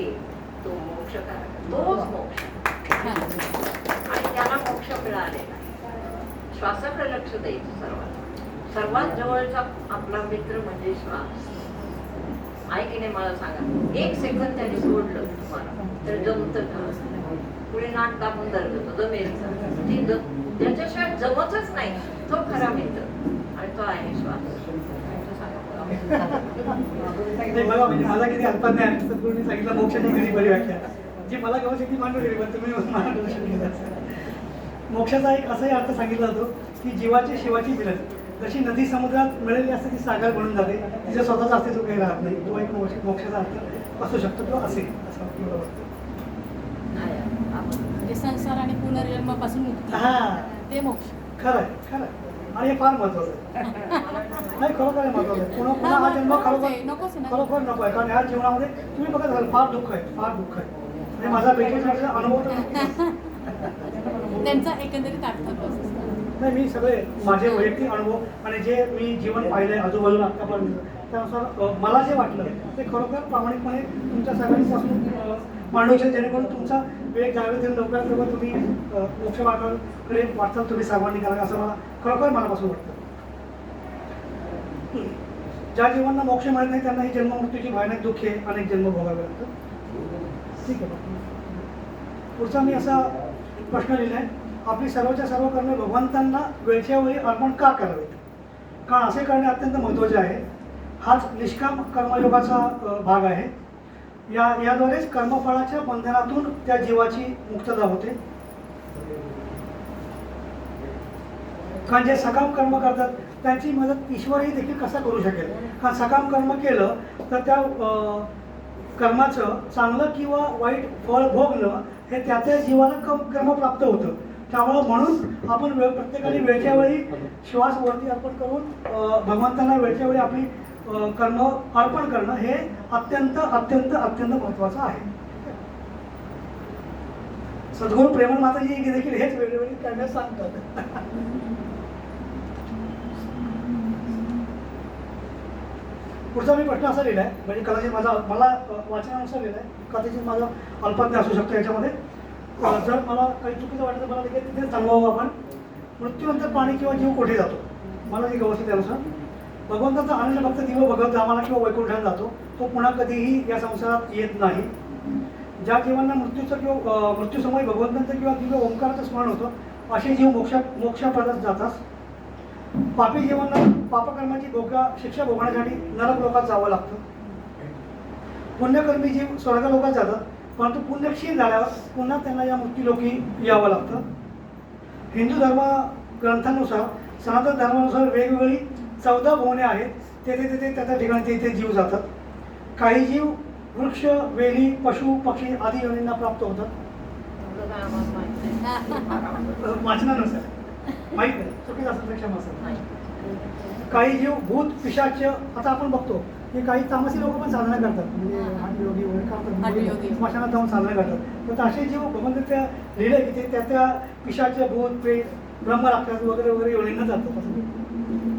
तो मोक्षकारक तोच मोक्ष आणि त्याला मोक्ष मिळालेला आहे श्वासाकडे लक्ष द्यायचं सर्वात जवळचा आपला मित्र म्हणजे श्वास आहे की नाही मला सांगा 1 सेकंद त्याने सोडलं तुम्हाला तर जमतं का पुढे नाक दाबून धरलं तर जमेल ज्याच्याशिवाय जमतच नाही तो खरा मित्र आणि तो आहे श्वास नाही बघा म्हणजे मला किती अल्पज्ञान आहे. सद्गुरूंनी सांगितलं मोक्षाची खरी बरी व्याख्या जी मला गवस ती मांडू गेली पण तुम्ही मांडू शकता. मोक्षाचा एक असाही अर्थ सांगितला जातो की जीवाची शिवाची मिलन जशी नदी समुद्रात मिळालेली असते ती सागर बनून जाते तिचं स्वतःच अस्तित्व काही राहत नाही तो एक मोक्षाचा अर्थ असू शकतो किंवा असेल असं मला वाटतं. म्हणजे संसार आणि पुनर्जन्मापासून मुक्ती हा ते मोक्ष खरं आहे खरं आहे. आणि हे फार महत्वाचं आहे. नाही खरोखर हे महत्वाचं आहे. पुन्हा हा जन्म खरोखर नकोच ना. खरोखर नको आहे कारण ह्या जीवनामध्ये तुम्ही बघत असाल फार दुःख आहे आणि माझा 42 वर्षाचा अनुभव तर त्यांचा एकंदरीत अर्थ तोच. नाही मी सगळे माझे वैयक्तिक अनुभव आणि जे मी जीवन पाहिलंय आजूबाजूला आत्तापर्यंत त्यानुसार मला जे वाटलं ते खरोखर प्रामाणिकपणे तुमच्या सगळ्यांपासून मांडू इच्छित जेणेकरून तुमचा वेळ ज्यावेळी लवकरात लवकर तुम्ही मोक्ष मार्गाकडे वाटचाल तुम्ही सर्वांनी करा असं मला खरोखर मनापासून वाटतं. ज्या जीवांना मोक्ष मिळत नाही त्यांना ही जन्ममृत्यूची भयानक दुःखे अनेक जन्म भोगावे लागतात. ठीक आहे पुढचा मी असा प्रश्न लिहिला आहे आपली सर्वच्या सर्व कर्मे भगवंतांना वेळच्या वेळी अर्पण का करावेत कारण असे करणे अत्यंत महत्त्वाचे आहे. हाच निष्काम कर्मयोगाचा भाग आहे. याद्वारेच कर्मफळाच्या बंधनातून त्या जीवाची मुक्तता होते. कारण जे सकाम कर्म करतात त्यांची मदत ईश्वरही देखील कसा करू शकेल कारण सकाम कर्म केलं तर त्या कर्माचं चांगलं किंवा वाईट फळ भोगणं हे त्या त्या जीवाला कर्म प्राप्त होतं. त्यामुळं म्हणून आपण प्रत्येकाने वेळच्या वेळी श्वास वरती अर्पण करून भगवंतांना वेळच्या वेळी आपली कर्म अर्पण करणं हे अत्यंत अत्यंत अत्यंत महत्त्वाचं आहे. सद्गुरू प्रेमन माताजी देखील हेच वेगवेगळे करण्यास सांगतात. पुढचा मी प्रश्न असा लिहिला आहे म्हणजे कदाचित मला वाचनानुसार लिहिला आहे कदाचित माझा अल्पज्ञ असू शकतो याच्यामध्ये. जर मला काही चुकीचं वाटतं तर मला देखील तिथे थांबवावं आपण. मृत्यूनंतर प्राणी किंवा जीव कोठे जातो मला जी गवस त्यानुसार भगवंताचा आनंद फक्त दिव भगवत धामाला किंवा वैकुंठात जातो तो पुन्हा कधीही या संसारात येत नाही. ज्या जीवांना मृत्यूचं किंवा मृत्यूसमयी भगवंतांचं किंवा दिव्य ओंकाराचं स्मरण होतं असे जीव मोक्षापर्यंत जातात. पापी जीवांना पापकर्माची शिक्षा भोगण्यासाठी नरक लोकात जावं लागतं. पुण्यकर्मी जीव स्वर्ग लोकात जातात परंतु पुण्य क्षीण झाल्यावर पुन्हा त्यांना या मृत्यूलोकी यावं लागतं. हिंदू धर्म ग्रंथानुसार सनातन धर्मानुसार वेगवेगळी 14 भुवने आहेत तेथे त्या ठिकाणी ते जीव जातात. काही जीव वृक्ष वेली पशु पक्षी आदी योनींना प्राप्त होतात. वाचनानुसार माहीत नाही चुकीचं असेल क्षमा असेल. काही जीव भूत पिशाच आता आपण बघतो की काही तामसी लोक पण साधना करतात म्हणजे हठयोगी वगैरे करतात स्मशानात जाऊन साधना करतात. तर असे जीव भगवंत त्या लिहिले की ते त्या पिशाच भूत प्रेत ब्रह्मराक्षस वगैरे वगैरे योनींना जातात.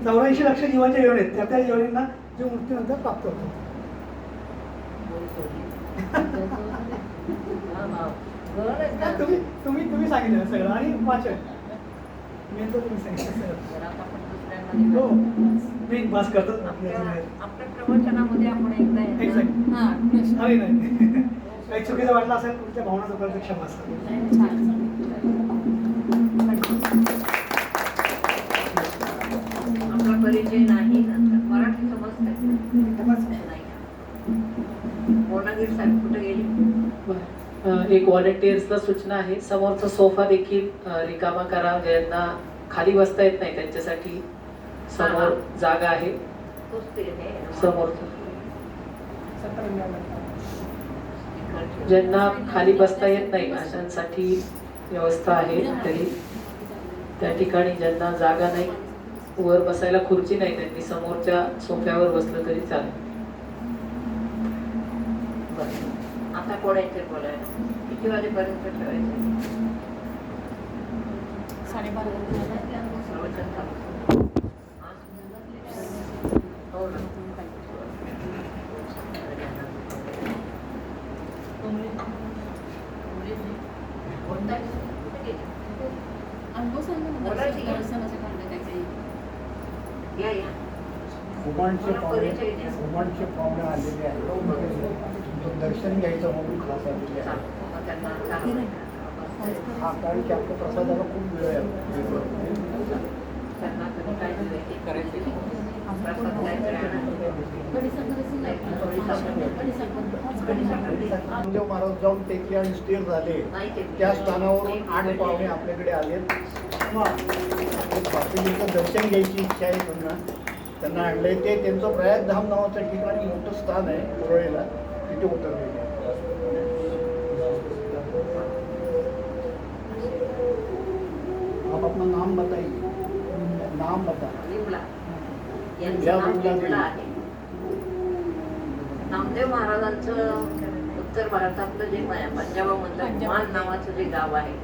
84 लक्ष जीवांच्या योनीत त्या योनींना जीव मृत्यूनंतर प्राप्त होतो. तुम्ही सांगितलं सगळं आणि वाचन मेन तर तुम्ही सांगितलं सगळं. हो मी बस करतो आपल्या प्रवचनामध्ये आपण एकदा अरे नाही काही चुकीचं वाटलं असेल तुमच्या भावना चुकायचं क्षमा असेल. आपला परिचय नाही मराठी समजते नाही. पूर्णगीर साहेब कुठे गेली एक व्हॉलेंटिअर्सला सूचना आहे, समोरचा सोफा देखील रिकामा करा. ज्यांना खाली बसता येत नाही त्यांच्यासाठी समोर जागा आहे. तोच ते हे. समोर ज्यांना खाली बसता येत नाही अशांसाठी व्यवस्था आहे. तरी त्या ठिकाणी ज्यांना जागा नाही, वर बसायला खुर्ची नाही, त्यांनी समोरच्या सोफ्यावर बसलं तरी चालेल. आता कोणाचे बोलायला किती वाजेपर्यंत ठेवायचं? 12:30 प्रवचन चालू. हा? हो ना. कोणता? कुठे गेली? अनुभव सांगा ना, बोलायची का? दर्शनाचं काढलं काय काही. या या. उमानचे मला पाहुणे परिचय द्या. उमानचे पाहुणे आलेले आहेत. तुमचं दर्शन घ्यायचं म्हणून खास आलेले आहे. चालतं. मग त्यांना चालू. हा, कारण की आपल्या प्रसादाला खूप वेळ आहे. त्यांना कधी काय दिलं करायचे प्रसाद काहीतरी आणा. नामदेव महाराज जाऊन टेकले आणि स्थिर झाले. नाही ते त्या स्थानावरून 8 पाहुणे आपल्याकडे आलेत. बाकीचं दर्शन घ्यायची इच्छा आहे त्यांना आणलंय. ते त्यांचं प्रयागधाम नावाचं ठिकाणी मोठं स्थान आहे पुरळेला, तिथे उतरलेले. आप अपना नाम बताइए. नाम बता. विमला यांचं नाव विमला आहे. नामदेव महाराजांचं उत्तर भारतातलं जे पंजाबामधलं मान नावाचं जे गाव आहे,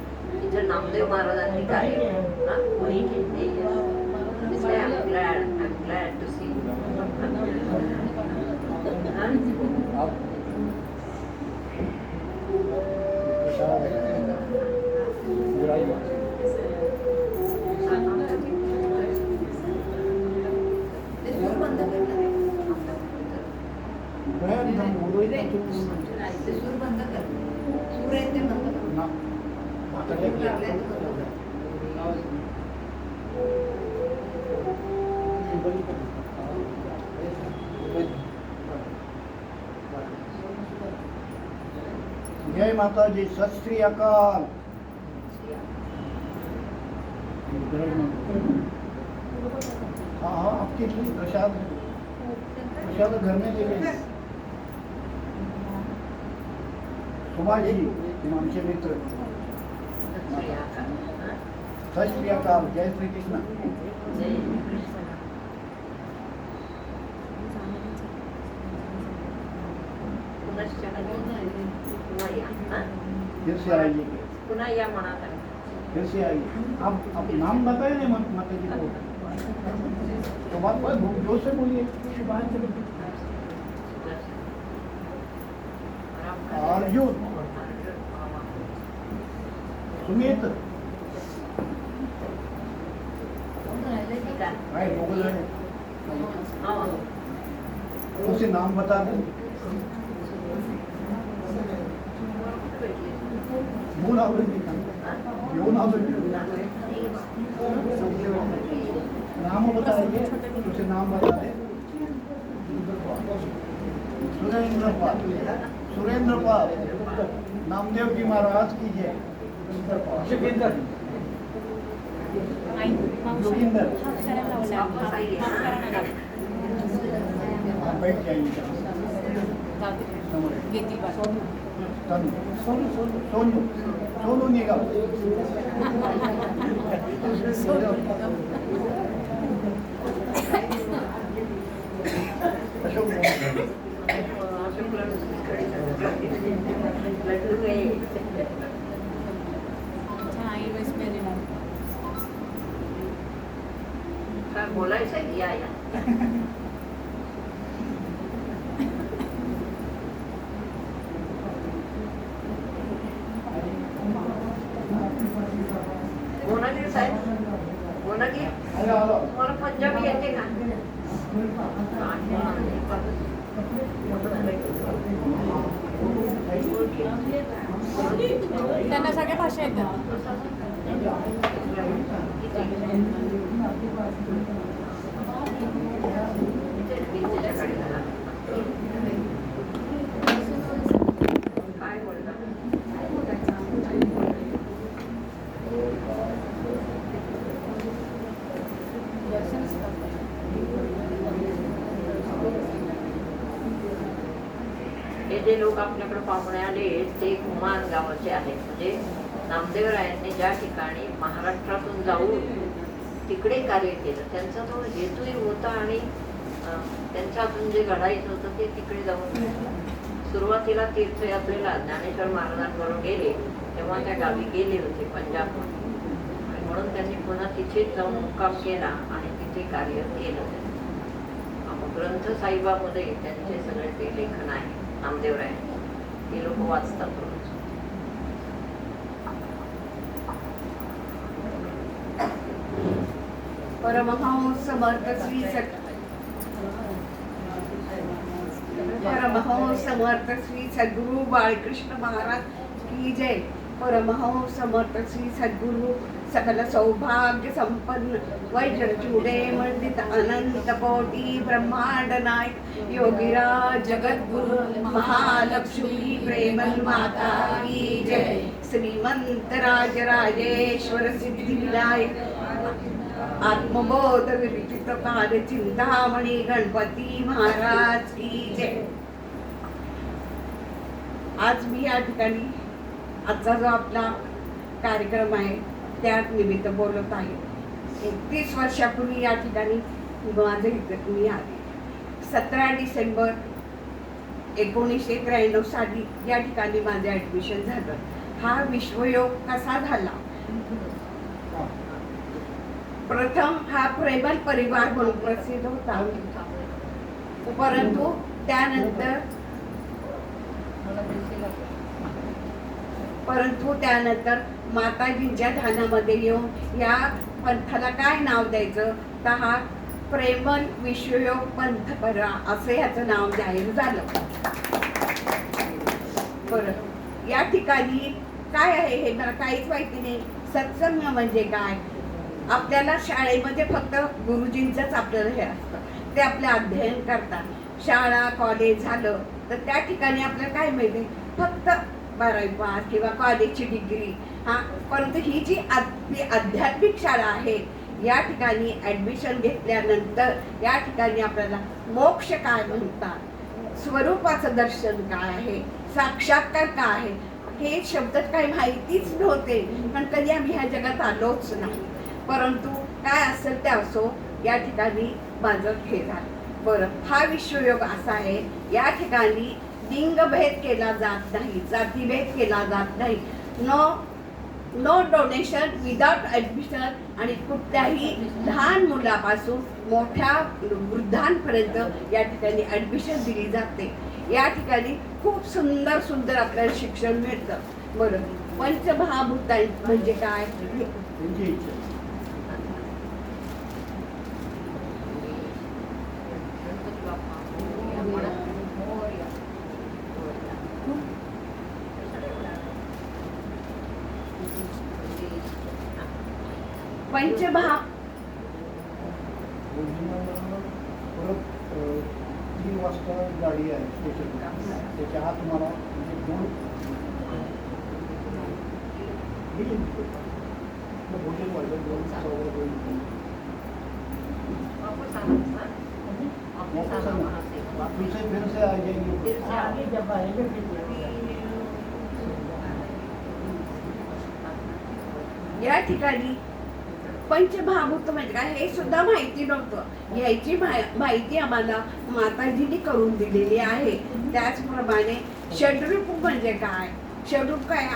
तिथे नामदेव महाराजांनी कार्य कोणी I'm glad to see. सूर बंद कर. सूर आहे ते बंद जय माता जी. सत श्री अकाल. हाँ हाँ, आपके लिए प्रसाद घर में ले गए. सुभाष जी आमचे मित्र. सत श्री अकाल. जय श्री कृष्ण. फिर से आइए. पुन्हा या म्हणा. फिर से आइए. आप नाम बताए नहीं माता जी को. तो बात जोर से बोलिए. अर्जुन. सुमित. काय लोग उसे नाम बता दें. येऊन आवडली का? येऊन आवडली. नाम बताइए. उसे नाम बता दें. सुरेंद्र पाल. सुरेंद्र पाल. नामदेव जी महाराज की जय. जोगिंदर. आप बैठ जाइए. सोनू. सोनू निगम. अशोक. काय बोलायचं या या. गोनागिरी साहेब. गोनागिरी तुम्हाला पंजाबी येते का? त्यांना सगळ्या भाषा येतात. काय बोलणार? जे लोक आपल्याकडे पाहुणे आले ते कुमान गावाचे आहेत. म्हणजे नामदेवरायांनी ज्या ठिकाणी महाराष्ट्रातून जाऊन तिकडे कार्य केलं त्यांचा तो हेतूही होता आणि त्यांच्या हातून जे घडायचं होतं ते तिकडे जाऊन सुरुवातीला तीर्थयात्रेला ज्ञानेश्वर महाराजांबरोबर गेले तेव्हा त्या गावी गेले होते पंजाबमध्ये आणि म्हणून त्यांनी पुन्हा तिथेच जाऊन मुक्काम केला आणि तिथे कार्य केलं. ग्रंथ साहिबामध्ये त्यांचे सगळे ते लेखन आहे नामदेवरायांचे, ते लोक वाचतात रोज. परमहंस समर्थ श्री परमहंस समर्थ श्री सद्गुरु बाळकृष्ण महाराज की जय. परमहंस समर्थ श्री सद्गुरु सकल सौभाग्य संपन्न वैजरचूडे मंडित अनंत कोटी ब्रह्मांड नायक योगीराज जगद्गुरु महालक्ष्मी प्रेमल माता की जय. श्रीमंत राजराजेश्वर सिद्धिविनायक आत्मबोध विरचित कार्य चिंतामणी गणपती महाराज की जय. आज मी या ठिकाणी आजचा जो आपला कार्यक्रम आहे त्या निमित्त बोलत आहे. 31 वर्षापूर्वी या ठिकाणी माझं इथं मी आले. 17 डिसेंबर 1993 साली या ठिकाणी माझं ॲडमिशन झालं. हा विश्वयोग कसा झाला? प्रथम हा प्रेमल परिवार म्हणून प्रसिद्ध होता, परंतु त्यानंतर माताजींच्या ध्यानामध्ये येऊन या पंथाला काय नाव द्यायचं तर हा प्रेमल विश्वयोग पंथ करा असं याचं नाव जाहीर झालं. बरं, या ठिकाणी काय आहे हे मला काहीच माहिती नाही. सत्संग म्हणजे काय? आपल्याला शाळेमध्ये फक्त गुरुजींचंच आपल्याला हे असतं, ते आपलं अध्ययन करतात. शाळा कॉलेज झालं तर त्या ठिकाणी आपल्याला काय मिळते? फक्त 12वी पास किंवा कॉलेजची डिग्री. परंतु ही जी आध्यात्मिक शाळा आहे या ठिकाणी ॲडमिशन घेतल्यानंतर या ठिकाणी आपल्याला मोक्ष काय म्हणतात, स्वरूपाचं दर्शन काय आहे, साक्षात्कार काय आहे हे शब्द काही माहितीच नव्हते. पण कधी आम्ही ह्या जगात आलोच नाही. परंतु काय असेल ते असो, या ठिकाणी माझं हे झालं. बरं, हा विश्वयोग असा आहे या ठिकाणी लिंगभेद केला जात नाही, जातीभेद केला जात नाही. नो डोनेशन विदाउट ॲडमिशन आणि कुठल्याही लहान मुलापासून मोठ्या वृद्धांपर्यंत या ठिकाणी ॲडमिशन दिली जाते. या ठिकाणी खूप सुंदर सुंदर आपल्याला शिक्षण मिळतं. बरं, पंचमहाभूत म्हणजे काय? पंचमहा परत 3 वाजता गाडी आहे स्टेशनला, त्याच्या आत तुम्हाला म्हणजे भोजन व्हायचं 2 पीछे फिर से आ जाएंगे. या ठिकाणी पंचमहाभूत म्हणजे काय हे सुद्धा माहिती नव्हतं. याची माहिती आम्हाला माताजींनी करून दिलेली आहे. त्याचप्रमाणे षड्रूप म्हणजे काय? षड्रूप काय?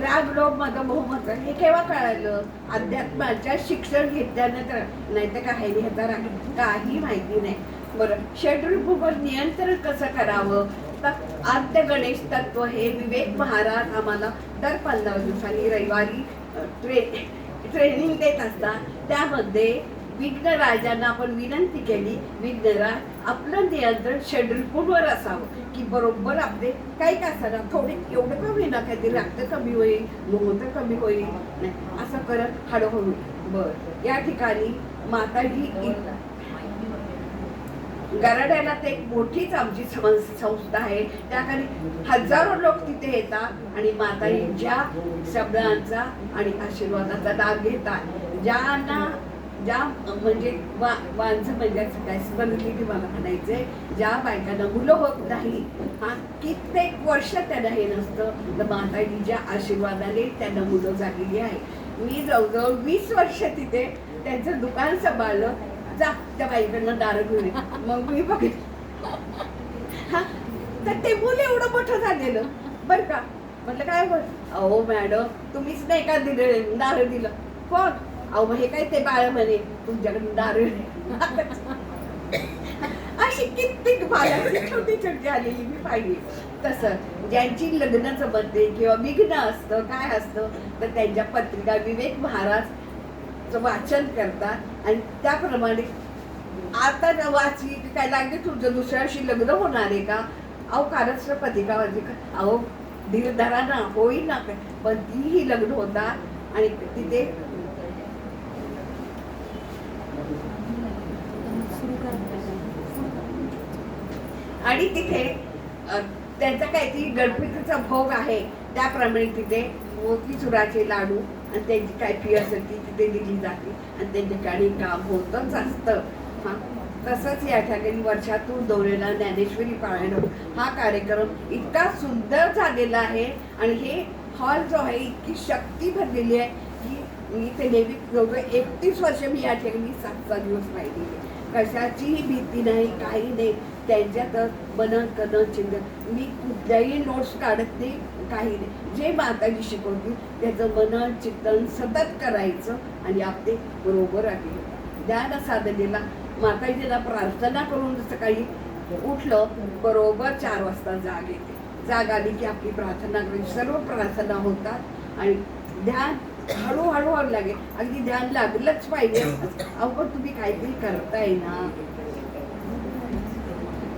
राग लोभ मद मोह मत हे केव्हा कळालं? अध्यात्माच्या शिक्षण घेतल्यानंतर. नाही तर काही ह्याचा राग काही माहिती नाही. बरं, षड्रूपवर नियंत्रण कसं करावं तर आद्य गणेश तत्व हे विवेक महाराज आम्हाला दर 15 दिवसांनी रविवारी ट्रेनिंग देत असतात. त्यामध्ये विघ्नराजांना आपण विनंती केली, विघ्नराज आपलं नियंत्रण षड्रूपावर असावं की बरोबर आपले काही का असताना थोडे एवढं कमी ना काहीतरी रक्त कमी होईल, मोह तर कमी होईल, नाही असं करत हळूहळू. बरं, या ठिकाणी माताजी गराड्याला ते एक मोठीच आमची संस्था आहे. त्याखाली हजारो लोक तिथे येतात आणि माताजींच्या शब्दांचा आणि आशीर्वादाचा लाभ घेतात. ज्यांना ज्या म्हणजे माणसं म्हणजे असं काय स्पर्धेने मला म्हणायचंय, ज्या बायकांना मुलं होत नाही हा कित्येक वर्ष त्यांना हे नसतं, तर माताजीच्या आशीर्वादाने त्यांना मुलं झालेली आहे. मी जवळजवळ 20 वर्ष तिथे त्यांचं दुकान सांभाळलं. जा त्या बाईकडनं दारं घेऊन ये. मग मी बघितलं हा तर ते मुलं एवढं मोठं झालेलं बरं का. म्हटलं काय बोल, अहो मॅडम तुम्हीच नाही का दिलं दारं दिलं. कोण? अहो मग हे काय ते बाळ म्हणे तुमच्याकडे दारं अशी कित्येक बाळाची छोटी छोटी आलेली मी पाहिली. तसं ज्यांची लग्न जमत नाही किंवा विघ्न असतं काय असतं तर त्यांच्या पत्रिका विवेक महाराज वाचन करतात आणि त्याप्रमाणे आता वाचली काय लागले तुमचं दुसऱ्याशी लग्न होणार आहे का. अहो कारस्थ पत्रिका वाचली का. अहो धीरधरा ना होईल ना काय, पण तीही लग्न होतात आणि तिथे आणि तिथे त्यांचा काहीतरी गणपतीचा भोग आहे त्याप्रमाणे तिथे मोतीचुराचे लाडू आणि त्यांची काय फी असेल ती तिथे दिली जाते आणि त्यांच्या ठिकाणी काम होतच असतं. हा तसंच या ठिकाणी वर्षातून दौरेला ज्ञानेश्वरी पारायण हा कार्यक्रम इतका सुंदर झालेला आहे आणि हे हॉल जो आहे इतकी शक्ती भरलेली आहे की मी ते नेहमी जवळजवळ 31 वर्ष मी या ठिकाणी 7 दिवस राहिलेली. कशाचीही भीती नाही काही नाही. त्यांच्यात बनन करणं चिंतन मी कुठल्याही नोट्स काढत नाही काही नाही. जे माताजी शिकवतील त्याचं मनन चिंतन सतत करायचं आणि आपले बरोबर आहे. ध्यान साधनेला माताजीला प्रार्थना करून सकाळी उठलं बरोबर 4 वाजता जाग येते. जाग आली की आपली प्रार्थना करायची. सर्व प्रार्थना होतात आणि ध्यान हळूहळू लागेल. अगदी ध्यान लागलंच पाहिजे. अहो पण तुम्ही काहीतरी करताय ना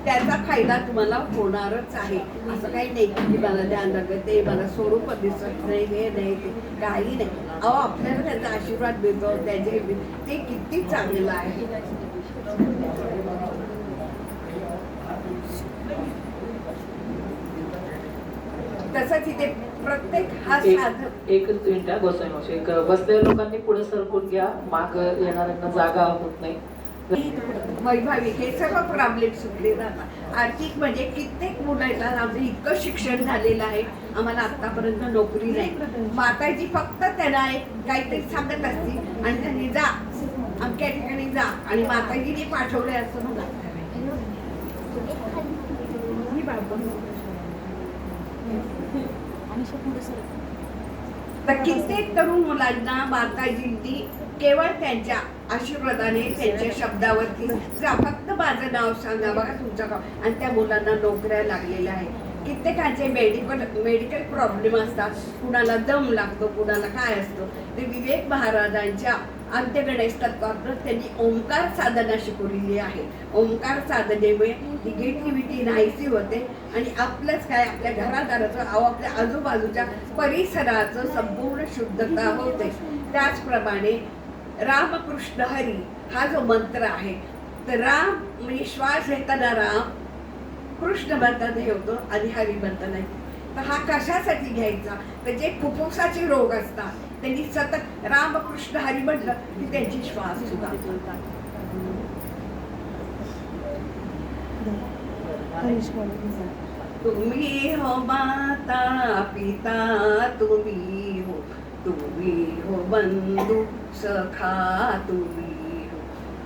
त्याचा फायदा तुम्हाला होणारच आहे. असं काही नाही की मला ध्यान लागत ते मला स्वरूप दिसत नाही हे नाही ते काही नाही. अहो आपल्याला त्याचा आशीर्वाद देतो त्याचे ते किती चांगलं आहे. तसं तिथे प्रत्येक हा साधक एकच मिनिट गोसाई मावशी, एक बसलेल्या लोकांनी पुढे सरकून घ्या, माग येणाऱ्यांना जागा होत नाही. वैभाविक हे सर्व प्रॉब्लेम सुटले जातात. आर्थिक म्हणजे कित्येक मुलांना आमचं इतकं शिक्षण झालेलं आहे आम्हाला आतापर्यंत नोकरी नाही. माताजी फक्त त्यांना एक काहीतरी सांगत असती आणि त्यांनी जा अमक्या ठिकाणी जा आणि माताजीने पाठवलंय असं म्हणा. तर कित्येक तरुण मुलांना माताजींनी केवळ त्यांच्या आशीर्वादाने त्यांच्या शब्दावरती फक्त माझं नाव सांगा बघा तुमचं गाव आणि त्या मुलांना नोकऱ्या लागलेल्या आहे. कित्येकांचे मेडिकल प्रॉब्लेम असतात. कुणाला दम लागतो कुणाला काय असतं. ते विवेक महाराजांच्या अंत्यगणेश तत्वातून त्यांनी ओंकार साधना शिकवलेली आहे. ओंकार साधनेमुळे निगेटिव्हिटी नाहीशी होते आणि आपलंच काय आपल्या घरादाराचं आपल्या आजूबाजूच्या परिसराचं संपूर्ण शुद्धता होते. त्याचप्रमाणे रामकृष्ण हरी हा जो मंत्र आहे तर राम म्हणजे श्वास घेताना राम कृष्ण म्हणतात हे होतं आणि हरी म्हणता नाही. तर हा कशासाठी घ्यायचा तर जे फुफ्फुसाचे रोग असतात त्यांनी सतत रामकृष्ण हरी म्हटलं की त्यांची श्वास सुद्धा. तुम्ही हो माता पिता तुम्ही हो बंधू सखा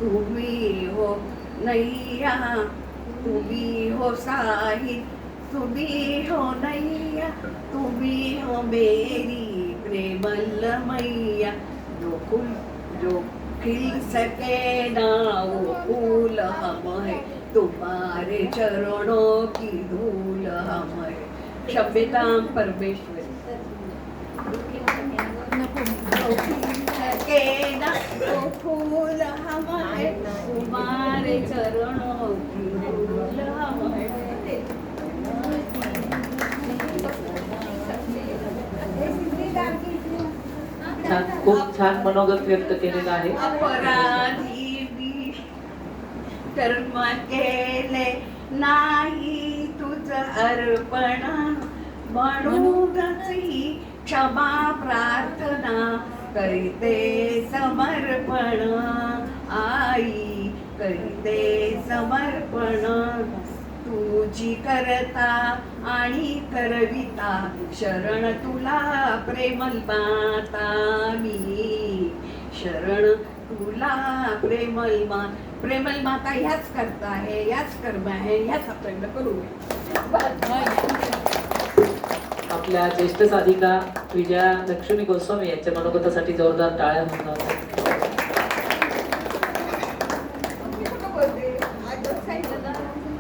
तुम्ही हो नैया तुम्ही हो साहित्य तुम्ही हो नैया तुम्ही हो मेरी प्रेमल मैया जो खिल सके ना वो फूल हम है तुम्हारे चरणों की धूल हम है. क्षम्यतां परमेश्वरी. सके ना वो फूल हम है तुम्हारे चरणों की धूल हम है. खूप छान मनोगत व्यक्त केलेलं आहे. अपराधी मी कर्म केले नाही तुझ अर्पण म्हणूनच ही क्षमा प्रार्थना करीते समर्पण आई करीते समर्पण तुझी करता आणि करविता शरण तुला प्रेमल माता मी शरण तुला प्रेमल माता ह्याच करता आहे ह्याच कर्म आहे ह्याच आपल्याला करूया. आपल्या ज्येष्ठ साधिका विजया लक्ष्मी गोस्वामी यांच्या मनोगतासाठी जोरदार टाळ्या होऊन जातात.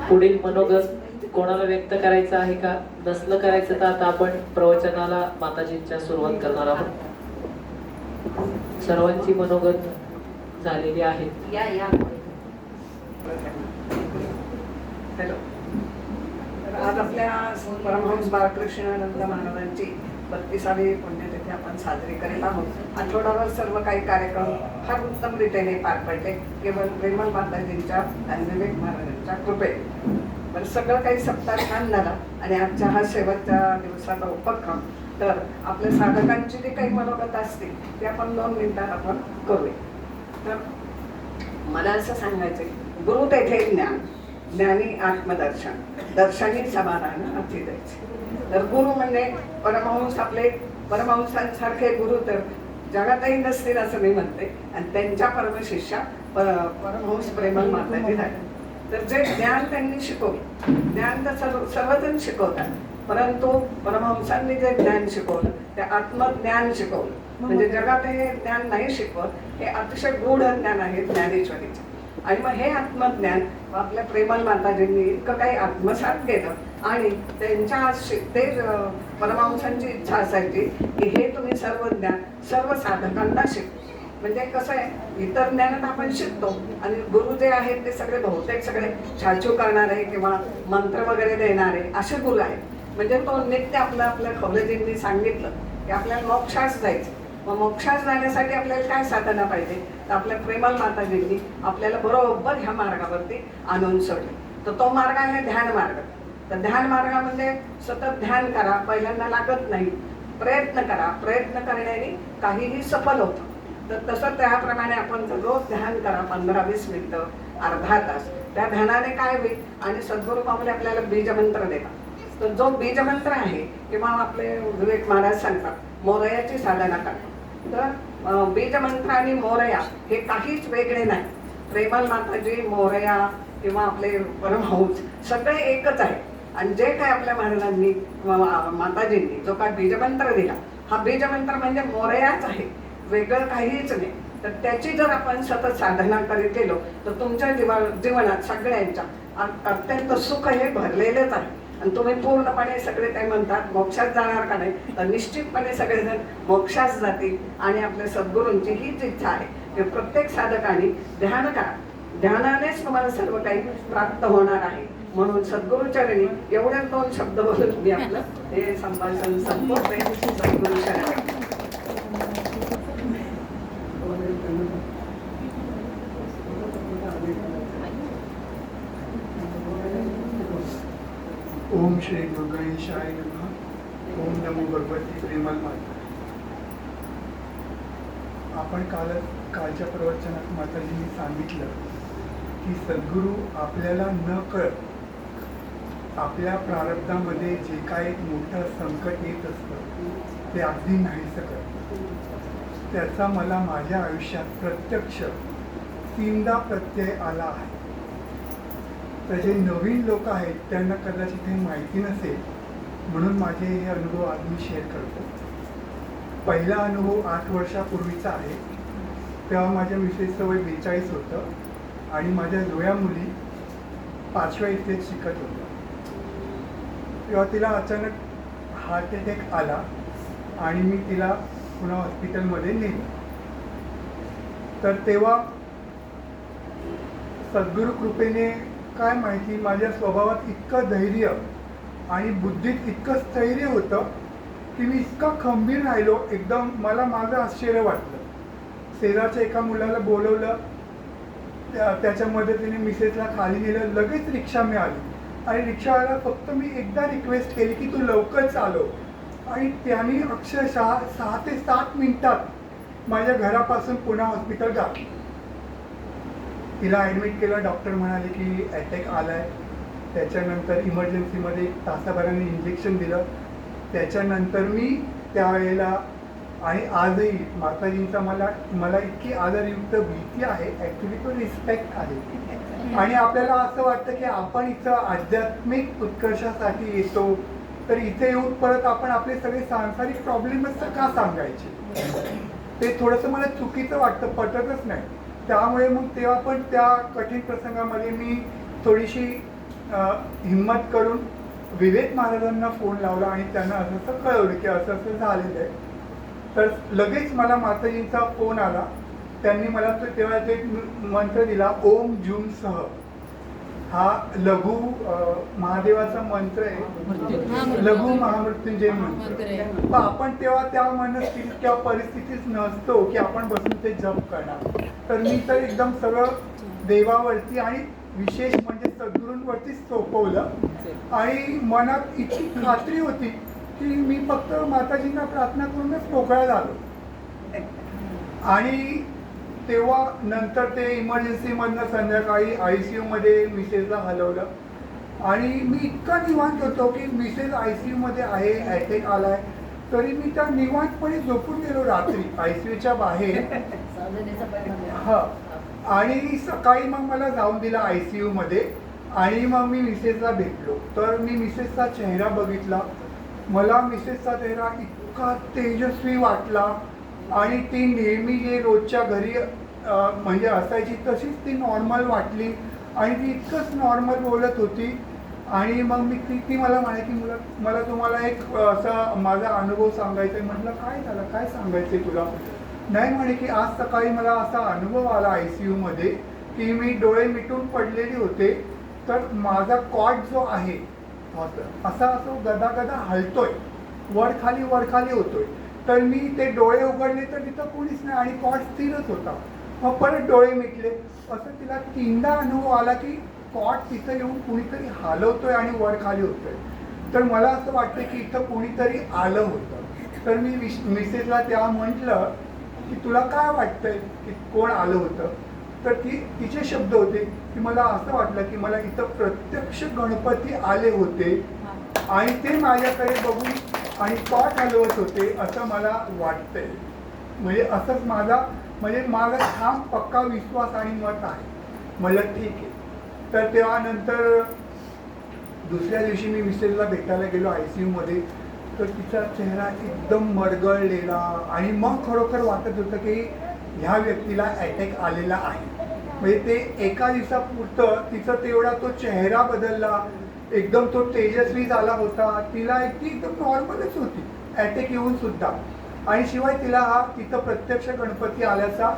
पुढील मनोगत कोणाला व्यक्त करायचं आहे का? नसलं करायचं तर आता आपण प्रवचनाला माताजींच्या सुरुवात करणार आहोत. सर्वांची मनोगत झालेली आहेत. या हॅलो. तर आज आपल्या परमहंस बाळकृष्णानंद महाराजांची 32वी पुण्यतिथी आपण साजरी करीत आहोत. आठवडाभर सर्व काही कार्यक्रम फार उत्तम रीतीने पार पडले, केवळ प्रेमल माताजींच्या आणि विवेक महाराजांच्या कृपेने. तर सगळं काही सप्ताह छान झाला आणि आजच्या हा शेवटच्या दिवसाचा उपक्रम. तर आपल्या साधकांची जी काही मनोगत असतील ते आपण 2 मिनिटात आपण करूया. तर मला असं सांगायचं, गुरु तेथे ज्ञान, ज्ञानी आत्मदर्शन, दर्शनी समाधान अति द्यायचे. तर गुरु म्हणजे परमहंस, आपले परमहंसांसारखे गुरु तर जगातही नसतील असं मी म्हणते. आणि त्यांच्या परमशिष्या परमहंस प्रेमल माताजी झाले. तर जे ज्ञान त्यांनी शिकवलं, ज्ञान तर सर्वजण शिकवतात, परंतु परमहंसांनी जे ज्ञान शिकवलं ते आत्मज्ञान शिकवलं. म्हणजे जगात हे ज्ञान नाही शिकवत, हे अतिशय गूढ ज्ञान आहे ज्ञानेश्वरीचे. आणि मग हे आत्मज्ञान आपल्या प्रेमल माताजींनी इतकं काही आत्मसात केलं आणि त्यांच्या ते परमहंसांची इच्छा असायची की हे तुम्ही सर्व ज्ञान सर्व साधकांना शिक. म्हणजे कसं आहे, इतर ज्ञानात आपण शिकतो आणि गुरु जे आहेत ते सगळे बहुतेक सगळे छाछू करणारे किंवा मंत्र वगैरे देणारे असे गुरु आहेत. म्हणजे तो नित्य आपल्या खवलेजींनी सांगितलं की आपल्याला मोक्षास जायचं. मग मोक्षास जाण्यासाठी आपल्याला काय साधना पाहिजे, तर आपल्या प्रेमल माताजींनी आपल्याला बरोबर ह्या मार्गावरती आणून सोडले. तर तो मार्ग आहे ध्यान मार्ग. तर ध्यान मार्गामध्ये सतत ध्यान करा, पहिल्यांदा लागत नाही, प्रयत्न करा, प्रयत्न करण्याने काहीही सफल होतं. तर तसं त्याप्रमाणे आपण रोज ध्यान करा, 15-20 मिनिटं, अर्धा तास. त्या ध्यानाने काय होईल, आणि सद्गुरू माऊली आपल्याला बीजमंत्र देतात. तर जो बीजमंत्र आहे किंवा आपले विवेक महाराज सांगतात मोरयाची साधना करा. तर बीजमंत्र आणि मोरया हे काहीच वेगळे नाही. प्रेमल माताजी, मोरया किंवा आपले परमहंस सगळे एकच आहे. आणि जे काय आपल्या महाराजांनी माताजींनी जो काय बीजमंत्र दिला, हा बीजमंत्र म्हणजे मोरयाच आहे, वेगळं काहीच नाही. तर त्याची जर आपण सतत साधना केलो तर तुमच्या जीवनात सगळ्यांच्या अत्यंत सुख हे भरलेलेच आहे. आणि तुम्ही पूर्णपणे सगळे काय म्हणतात मोक्षात जाणार का नाही, तर निश्चितपणे सगळेजण मोक्षात जातील. आणि आपल्या सद्गुरूंची हीच इच्छा आहे की प्रत्येक साधकाने ध्यान करा, ध्यानानेच तुम्हाला सर्व काही प्राप्त होणार आहे. म्हणून सद्गुरूचरणी एवढेच 2 शब्द बोलून मी आपलं हे संभाषण संपवते. सद्गुरू शरण. ओम श्री गणेशाय नमः. ओम नमो भगवती प्रेमल माता. आपण कालच्या प्रवचनात माताजींनी सांगितलं की सद्गुरू आपल्याला न कळत आपल्या प्रारब्धामध्ये जे काही मोठं संकट येत असतं ते अगदी नाहीसं करतं. त्याचा मला माझ्या आयुष्यात प्रत्यक्ष 3दा प्रत्यय आला आहे. तर जे नवीन लोक आहेत त्यांना कदाचित हे माहिती नसेल, म्हणून माझे हे अनुभव आज मी शेअर करतो. पहिला अनुभव 8 वर्षापूर्वीचा आहे. तेव्हा माझ्या मिसेसचं वय 42 होतं आणि माझ्या जुळ्या मुली 5व्या इथेच शिकत होत्या. तेव्हा तिला अचानक हार्ट अटॅक आला आणि मी तिला पुन्हा हॉस्पिटलमध्ये नेलं. तर तेव्हा सद्गुरू कृपेने काय माहिती, माझ्या स्वभावात इतकं धैर्य आणि बुद्धीत इतकं स्थैर्य होतं की मी इतका खंबीर राहिलो. एकदम मला माझं आश्चर्य वाटलं. शेजारच्या एका मुलाला बोलवलं, त्याच्या मदतीने मिसेसला खाली नेलं. लगेच रिक्षा मिळाली आणि रिक्षावाला फक्त मी एकदा रिक्वेस्ट केली की तू लवकर चालव. आणि त्याने अक्षरशः 6 ते 7 मिनिटात माझ्या घरापासून पुणे हॉस्पिटल गाव. तिला ॲडमिट केलं. डॉक्टर म्हणाले की अटॅक आला आहे. त्याच्यानंतर इमर्जन्सीमध्ये 1 तासाभराने इंजेक्शन दिलं. त्याच्यानंतर मी त्यावेळेला आणि आजही माताजींचा मला इतकी आदरयुक्त भीती आहे, ॲक्च्युली तो रिस्पेक्ट आहे. आणि आपल्याला असं वाटतं की आपण इथं आध्यात्मिक उत्कर्षासाठी येतो, तर इथे येऊन परत आपण आपले सगळे सांसारिक प्रॉब्लेमच का सांगायचे, ते थोडंसं मला चुकीचं वाटतं, पटतच नाही. त्यामुळे मग तेव्हा पण त्या कठीण प्रसंगामध्ये मी थोडीशी हिंमत करून विवेक महाराजांना फोन लावला आणि त्यांना असं कळवलं की असं असं झालेलं आहे. तर लगेच मला माताजींचा फोन आला. त्यांनी मला तेव्हा ते मंत्र दिला, ओम जूम सह. हा लघु महादेवाचा मंत्र आहे, लघु महामृत्युंजय मंत्र. पण आपण तेव्हा त्या मनस्थितीत किंवा परिस्थितीत नसतो की आपण बसून ते जप करणार. तर मी तर एकदम सगळं देवावरती आणि विशेष म्हणजे सद्गुरूंवरती सोपवलं आणि मनात इतकी खात्री होती की मी फक्त माताजींना प्रार्थना करूनच मोकळा झालो. आणि तेव्हा नंतर ते इमर्जन्सीमधनं संध्याकाळी ICU मध्ये मिसेसला हलवलं आणि मी इतका निवांत होतो की मिसेस ICU मध्ये आहे, अटॅक आलाय, तरी मी त्या निवांतपणे झोपून गेलो रात्री ICUच्या बाहेर. हा. आणि सकाळी मग मला जाऊन दिला ICU मध्ये आणि मग मी मिसेसला भेटलो. तर मी मिसेसचा चेहरा बघितला. मला मिसेसचा चेहरा इतका तेजस्वी वाटला आणि ती नेहमी जे रोजच्या घरी म्हणजे असायची तशीच ती नॉर्मल वाटली आणि ती इतकंच नॉर्मल बोलत होती. आणि मग ती मला म्हणे की मला तुम्हाला एक असा माझा अनुभव सांगायचा आहे. म्हटलं काय झालं, काय सांगायचं आहे तुला? नाही म्हणे की आज सकाळी मला असा अनुभव आला ICU मध्ये की मी डोळे मिटून पडलेले होते, तर माझा कॉट जो आहे असा असो गदा हलतोय, वर खाली होतोय. तर मी ते डोळे उघडले तर तिथं कोणीच नाही आणि कॉट स्थिरच होता. मग परत डोळे मिटले. असं तिला 3दा अनुभव आला की कॉट तिथं येऊन कुणीतरी हलवतोय आणि वर खाली होतोय. तर मला असं वाटतं की इथं कुणीतरी आलं होतं. तर मी मिसेसला तेव्हा म्हटलं की तुला काय वाटतंय की कोण आलं होतं? तर तिचे शब्द होते की मला असं वाटलं की मला इथं प्रत्यक्ष गणपती आले होते आणि ते माझ्याकडे बघून आणि कॉट हलवत होते असं मला वाटतंय. म्हणजे असंच माझा ठाम पक्का विश्वास आणि मत आहे. मला ठीक आहे. तर तेव्हा नंतर दुसऱ्या दिवशी मी मिसेसला भेटायला गेलो ICU मध्ये. तर तिचा चेहरा एकदम मरगळलेला आणि मग खरोखर वाटत होतं की ह्या व्यक्तीला अटॅक आलेला आहे. म्हणजे ते एका दिवसापुरतं तिचा तेवढा तो चेहरा बदलला, एकदम तो तेजस्वी झाला होता. तिला एकदम नॉर्मलच होती अटॅक येऊन सुद्धा. आणि शिवाय तिला तिथं प्रत्यक्ष गणपती आल्याचा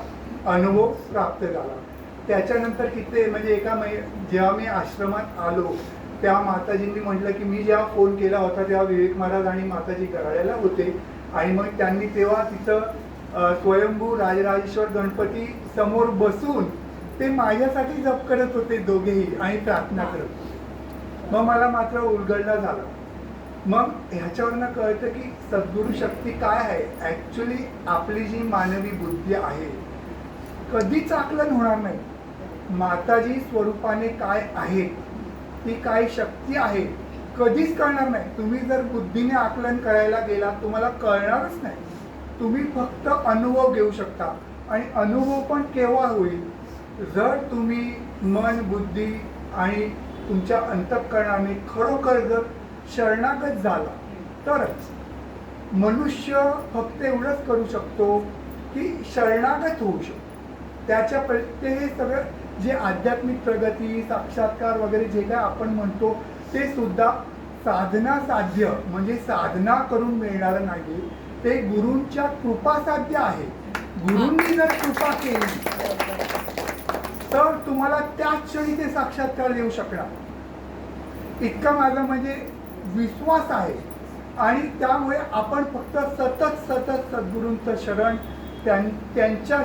अनुभव प्राप्त झाला. त्याच्यानंतर किती म्हणजे जेव्हा मी आश्रमात आलो तेव्हा माताजींनी म्हटलं की मी जेव्हा फोन केला होता तेव्हा विवेक महाराज आणि माताजी गराड्याला होते आणि मग त्यांनी तेव्हा तिथं स्वयंभू राजराजेश्वर गणपती समोर बसून ते माझ्यासाठी जप करत होते दोघेही आणि प्रार्थना करत. मग मला मात्र उलगडला झाला. मग ह्याच्यावरनं कळतं की सद्गुरू शक्ती काय आहे. ॲक्च्युली आपली जी मानवी बुद्धी आहे कधीच आकलन होणार नाही. माताजी स्वरूपाने काय आहे, ती काय शक्ती आहे कधीच कळणार नाही. तुम्ही जर बुद्धीने आकलन करायला गेला तुम्हाला कळणारच नाही. तुम्ही फक्त अनुभव घेऊ शकता आणि अनुभव पण केव्हा होईल जर तुम्ही मन, बुद्धी आणि तुमच्या अंतःकरणाने खरोखर जर शरणागत झाला तरच. मनुष्य फक्त एवढंच करू शकतो की शरणागत होऊ शकतो. त्याच्या हे सगळं जे आध्यात्मिक प्रगती, साक्षात्कार वगैरे जे काय आपण म्हणतो ते सुद्धा साधना साध्य म्हणजे साधना करून मिळणारं नाही. ते गुरूंच्या कृपा साध्य आहे. गुरूंनी जर कृपा केली तर तुम्हाला त्याच क्षणी ते साक्षात्कार देऊ शकणार. इतका माझा म्हणजे विश्वास आहे. आणि त्यामुळे आपण फक्त सतत सद्गुरूंचं शरण त्यांच्या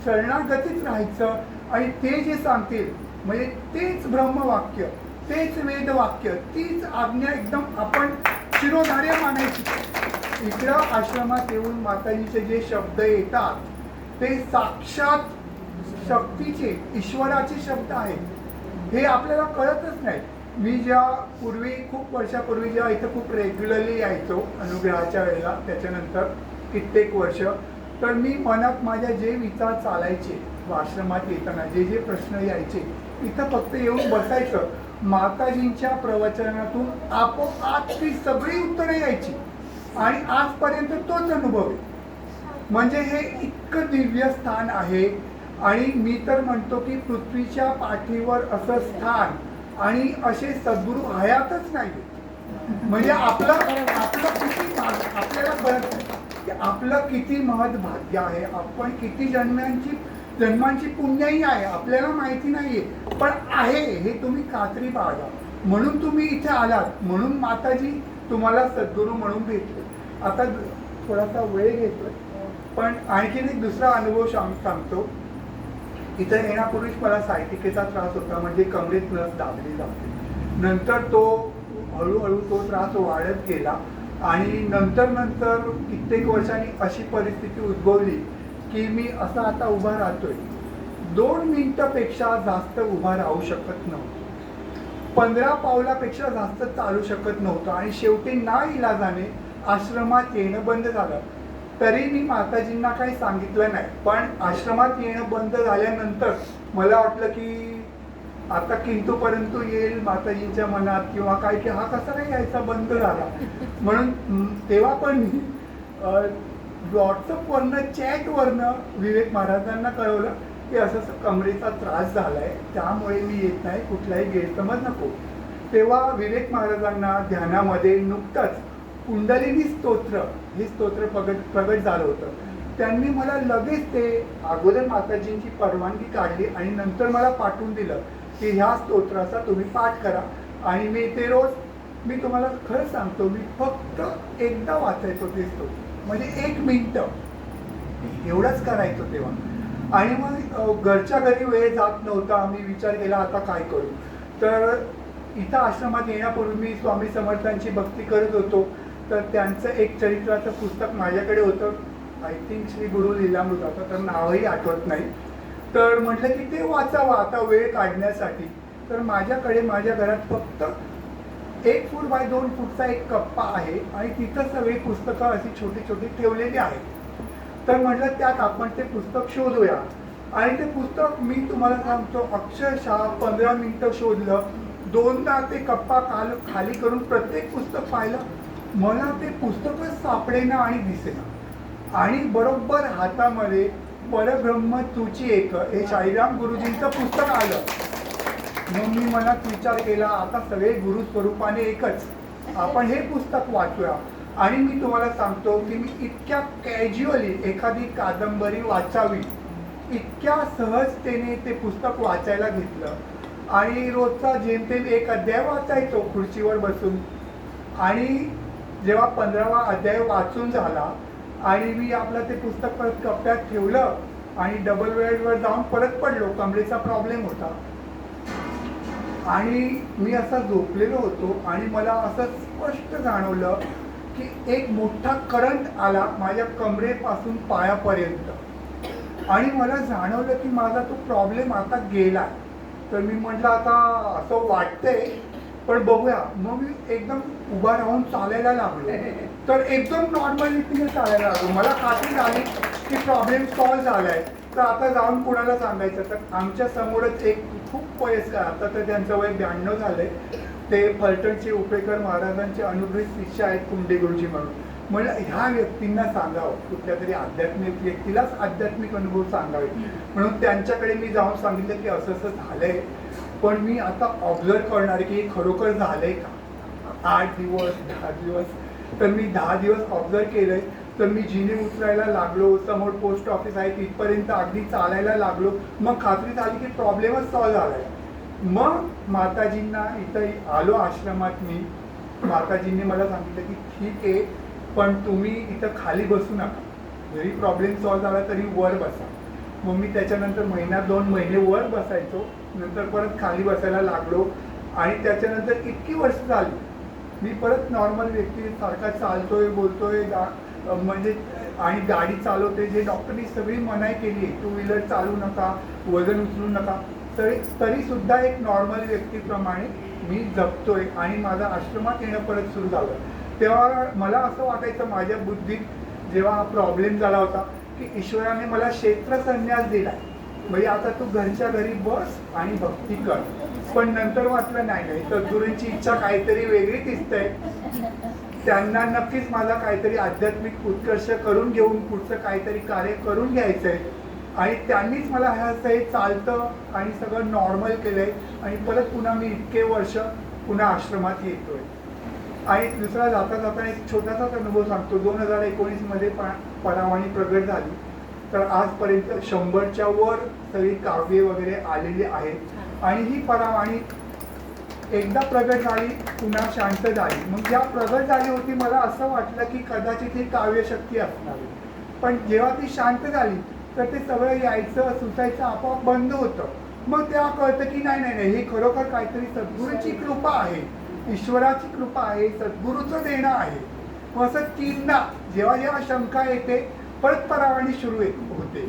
शरणागतीच राहायचं आणि ते जे सांगतील म्हणजे तेच ब्रह्मवाक्य, तेच वेदवाक्य, तीच आज्ञा एकदम आपण शिरोधार्य मानायची. इकडं आश्रमात येऊन माताजीचे जे शब्द येतात ते साक्षात शक्तीचे, ईश्वराचे शब्द आहेत. हे आपल्याला कळतच नाही. मी ज्या पूर्वी खूप वर्षापूर्वी जेव्हा इथं खूप रेग्युलरली यायचो अनुग्रहाच्या वेळेला, त्याच्यानंतर कित्येक वर्ष, तर मी मनात माझ्या जे विचार चालायचे आश्रमात येताना, जे जे प्रश्न यायचे, इथं फक्त येऊन बसायचं. माताजींच्या प्रवचनातून आपोआप ती सगळी उत्तरं यायची आणि आजपर्यंत तोच अनुभव आहे. म्हणजे हे इतकं दिव्य स्थान आहे. आणि मी तर म्हणतो की पृथ्वीच्या पाठीवर असं स्थान आणि असे सद्गुरू हयातच नाही. म्हणजे आपलं किती आपल्याला कळत नाही की आपलं किती महत् भाग्य आहे. आपण किती जन्मांची पुण्याही आहे, आपल्याला माहिती नाहीये, पण आहे हे तुम्ही खात्री बाळगा. म्हणून तुम्ही इथे आलात, म्हणून माताजी तुम्हाला सद्गुरू म्हणून भेटले. आता थोडासा वेळ घेतोय, पण आणखीन एक दुसरा अनुभव सांगतो. इथं येण्यापूर्वीच मला सायटिकेचा त्रास होता, म्हणजे कमरेत नस दाबली जाते. नंतर तो हळूहळू तो त्रास वाढत गेला आणि नंतर कित्येक वर्षांनी अशी परिस्थिती उद्भवली की मी असा आता उभा राहतोय. 2 मिनिटापेक्षा जास्त उभा राहू शकत नव्हतो, 15 पावलापेक्षा जास्त चालू शकत नव्हतो आणि शेवटी नाइलाजाने आश्रमात येणं बंद झालं. तरी मी माताजींना काही सांगितलं नाही, पण आश्रमात येणं बंद झाल्यानंतर मला वाटलं की आता किंतु परंतु येईल माताजींच्या मनात किंवा काय की हा कसा काय यायचा बंद झाला. म्हणून तेव्हा पण मी व्हॉट्सअपवरनं चॅटवरनं विवेक महाराजांना कळवलं की असं कमरेचा त्रास झालाय, त्यामुळे मी येत नाही, कुठलाही गैरसमज नको. तेव्हा विवेक महाराजांना ध्यानामध्ये नुकतंच कुंडलिनी स्तोत्र हे स्तोत्र प्रगट झालं होतं. त्यांनी मला लगेच ते अगोदर माताजींची परवानगी काढली आणि नंतर मला पाठवून दिलं की ह्या स्तोत्राचा तुम्ही पाठ करा. आणि मी ते रोज, मी तुम्हाला खरं सांगतो, मी फक्त एकदा वाचायचो ते स्तोत्र, म्हणजे 1 मिनिटं एवढंच करायचो तेव्हा. आणि मग घरच्या घरी वेळ जात नव्हता. मी विचार केला आता काय करू. तर इथं आश्रमात येण्यापूर्वी मी स्वामी समर्थांची भक्ती करत होतो. तर त्यांचं एक चरित्राचं पुस्तक माझ्याकडे होतं, आय थिंक श्री गुरु लीलामृत, आता तर नावही आठवत नाही. तर म्हटलं की ते वाचावं आता वेळ काढण्यासाठी. तर माझ्याकडे माझ्या घरात फक्त 1 फूट बाय 2 फूटचा एक कप्पा आहे आणि तिथं सगळी पुस्तकं अशी छोटी छोटी ठेवलेली आहेत. तर म्हटलं त्यात आपण ते पुस्तक शोधूया. आणि ते पुस्तक मी तुम्हाला सांगतो अक्षरशः 15 मिनिटं शोधलं. 2दा ते कप्पा खाली करून प्रत्येक पुस्तक पाहिलं. मला ते पुस्तकच सापडेना आणि दिसेना. आणि बरोबर हातामध्ये परब्रह्म तुची एक हे शाईराम गुरुजींचं पुस्तक आलं. मग मी मनात विचार केला आता सगळे गुरु स्वरूपाने एकच, आपण हे पुस्तक वाचूया. आणि मी तुम्हाला सांगतो की मी इतक्या कॅज्युअली एखादी कादंबरी वाचावी इतक्या सहजतेने ते पुस्तक वाचायला घेतलं. आणि रोजचा जेमतेम 1 अध्याय वाचायचो खुर्चीवर बसून. आणि जेव्हा 15वा अध्याय वाचून झाला आणि मी आपलं ते पुस्तक परत कप्प्यात ठेवलं आणि डबल बेडवर जाऊन परत पडलो, कमरेचा प्रॉब्लेम होता. आणि मी असा झोपलेलो होतो आणि मला असं स्पष्ट जाणवलं की एक मोठा करंट आला माझ्या कमरेपासून पायापर्यंत आणि मला जाणवलं की माझा तो प्रॉब्लेम आता गेला. तर मी म्हटलं आता असं वाटतंय पण बघूया. मग मी एकदम उभा राहून चालायला लागलो. तर एकदम नॉर्मल रीतीने चालायला लागलो. मला खात्री झाली की प्रॉब्लेम सॉल्व्ह झालाय. तर आता जाऊन कोणाला सांगायचं. तर आमच्या समोरच एक खूप वयस्कर, आता तर त्यांचं वय 92 झालंय, ते फलटणचे उपेकर महाराजांचे अनुग्रहित शिष्य आहेत कुंडे गुरुजी म्हणून. मला ह्या व्यक्तींना सांगावं, कुठल्या तरी आध्यात्मिक व्यक्तीलाच आध्यात्मिक अनुभव सांगावे. म्हणून त्यांच्याकडे मी जाऊन सांगितलं की असं असं झालंय, पण मी आता ऑब्झर्व करणार की हे खरोखर झालंय का. 8 दिवस 10 दिवस. तर मी 10 दिवस ऑब्झर्व केलंय. तर मी जिने उतरायला लागलो, समोर पोस्ट ऑफिस आहे तिथपर्यंत अगदी चालायला लागलो. मग खात्री झाली की प्रॉब्लेमच सॉल्व्ह झालाय. मग माताजींना इथं आलो आश्रमात मी. माताजींनी मला सांगितलं की ठीक आहे, पण तुम्ही इथं खाली बसू नका, जरी प्रॉब्लेम सॉल्व्ह झाला तरी वर बसा. मग मी त्याच्यानंतर 1-2 महिने वर बसायचो. नंतर परत खाली बसायला लागलो. आणि त्याच्यानंतर इतकी वर्ष झाली मी परत नॉर्मल व्यक्ती सारखा चालतोय, बोलतोय, म्हणजे आणि गाडी चालवते जे डॉक्टरनी सगळी मनाई केली आहे, टू व्हीलर चालू नका, वजन उचलू नका, तरी सुद्धा एक नॉर्मल व्यक्तीप्रमाणे मी जगतोय आणि माझं आश्रमात येणं परत सुरू झालं. तेव्हा मला असं वाटायचं माझ्या बुद्धीत जेव्हा हा प्रॉब्लेम झाला होता की ईश्वराने मला क्षेत्र संन्यास दिला, म्हणजे आता तू घरच्या घरी बस आणि भक्ती कर. पण नंतर वाटलं नाही, सद्गुरूंची इच्छा काहीतरी वेगळी दिसतंय, त्यांना नक्कीच मला काहीतरी आध्यात्मिक उत्कर्ष करून घेऊन पुढचं काहीतरी कार्य करून घ्यायचंय आणि त्यांनीच मला हे चालतं आणि सगळं नॉर्मल केलंय आणि परत पुन्हा मी इतके वर्ष पुन्हा आश्रमात येतोय. आणि दुसरा जाता जाता एक छोटासाच अनुभव सांगतो. 2019 परावाणी प्रगट झाली, तर आजपर्यंत 100च्या वर सगळी काव्ये वगैरे आलेली आहेत आणि ही परावाणी एकदा प्रगट झाली पुन्हा शांत झाली. मग जेव्हा प्रगट झाली होती मला असं वाटलं की कदाचित ही काव्यशक्ती असणार, पण जेव्हा ती शांत झाली तर ते सगळं यायचं सुचायचं आपोआप बंद होतं. मग तेव्हा कळतं की नाही, ही खरोखर काहीतरी सद्गुरूची कृपा आहे, ईश्वराची कृपा आहे, सद्गुरूचं देणं आहे. मग असं तीनदा जेव्हा जेव्हा शंका येते परत परावाणी सुरू होते.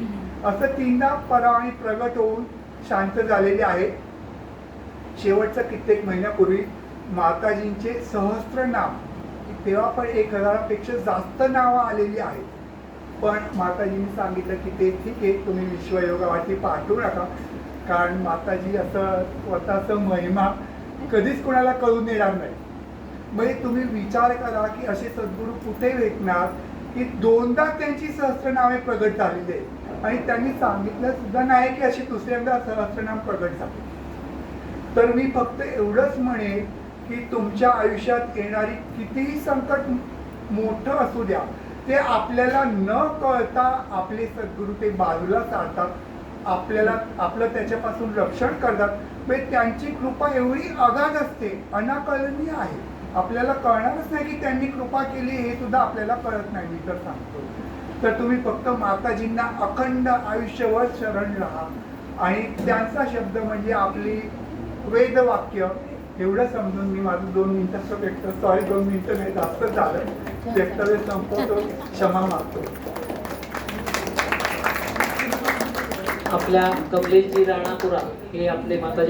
असं तीनदा परावाणी प्रगट होऊन शांत झालेली आहे. शेवटचं कित्येक महिन्यापूर्वी माताजींचे सहस्त्रनाम, तेव्हा पण 1000पेक्षा जास्त नावं आलेली आहेत, पण माताजींनी सांगितलं की ते ठीक आहे, तुम्ही विश्वयोगावरती पाठवू नका, कारण माताजी असं स्वतःचं महिमा कधीच कोणाला कळून येणार नाही. म्हणजे तुम्ही विचार करा की असे सद्गुरू कुठे भेटणार की 2दा त्यांची सहस्त्रनामे प्रगट झालेली आहेत आणि त्यांनी सांगितलं सुद्धा नाही की अशी दुसऱ्यांदा सहस्त्रनाम प्रगट झाले. तर मी फक्त एवढंच म्हणेन की तुमच्या आयुष्यात येणारी कितीही संकट मोठं असू द्या, ते आपल्याला न कळता आपले सद्गुरू ते बाजूला सारतात, आपलं त्याच्यापासून रक्षण करतात. म्हणजे त्यांची कृपा एवढी अगाध असते, अनाकलनीय आहे, आपल्याला कळणारच नाही की त्यांनी कृपा केली हे सुद्धा आपल्याला कळत नाही. मी तर सांगतो, तर तुम्ही फक्त माताजींना अखंड आयुष्यभर शरण राहा आणि त्यांचा शब्द म्हणजे आपली वेदवाक्य, एवढं समजून मी माझं 2 मिनिटाचं व्यक्त 2 मिनिटं नाही जास्त झालं, व्यक्तव्य संपवतो, क्षमा मागतो. आपल्या कमलेशजी राणापुरा हे आपले माताजी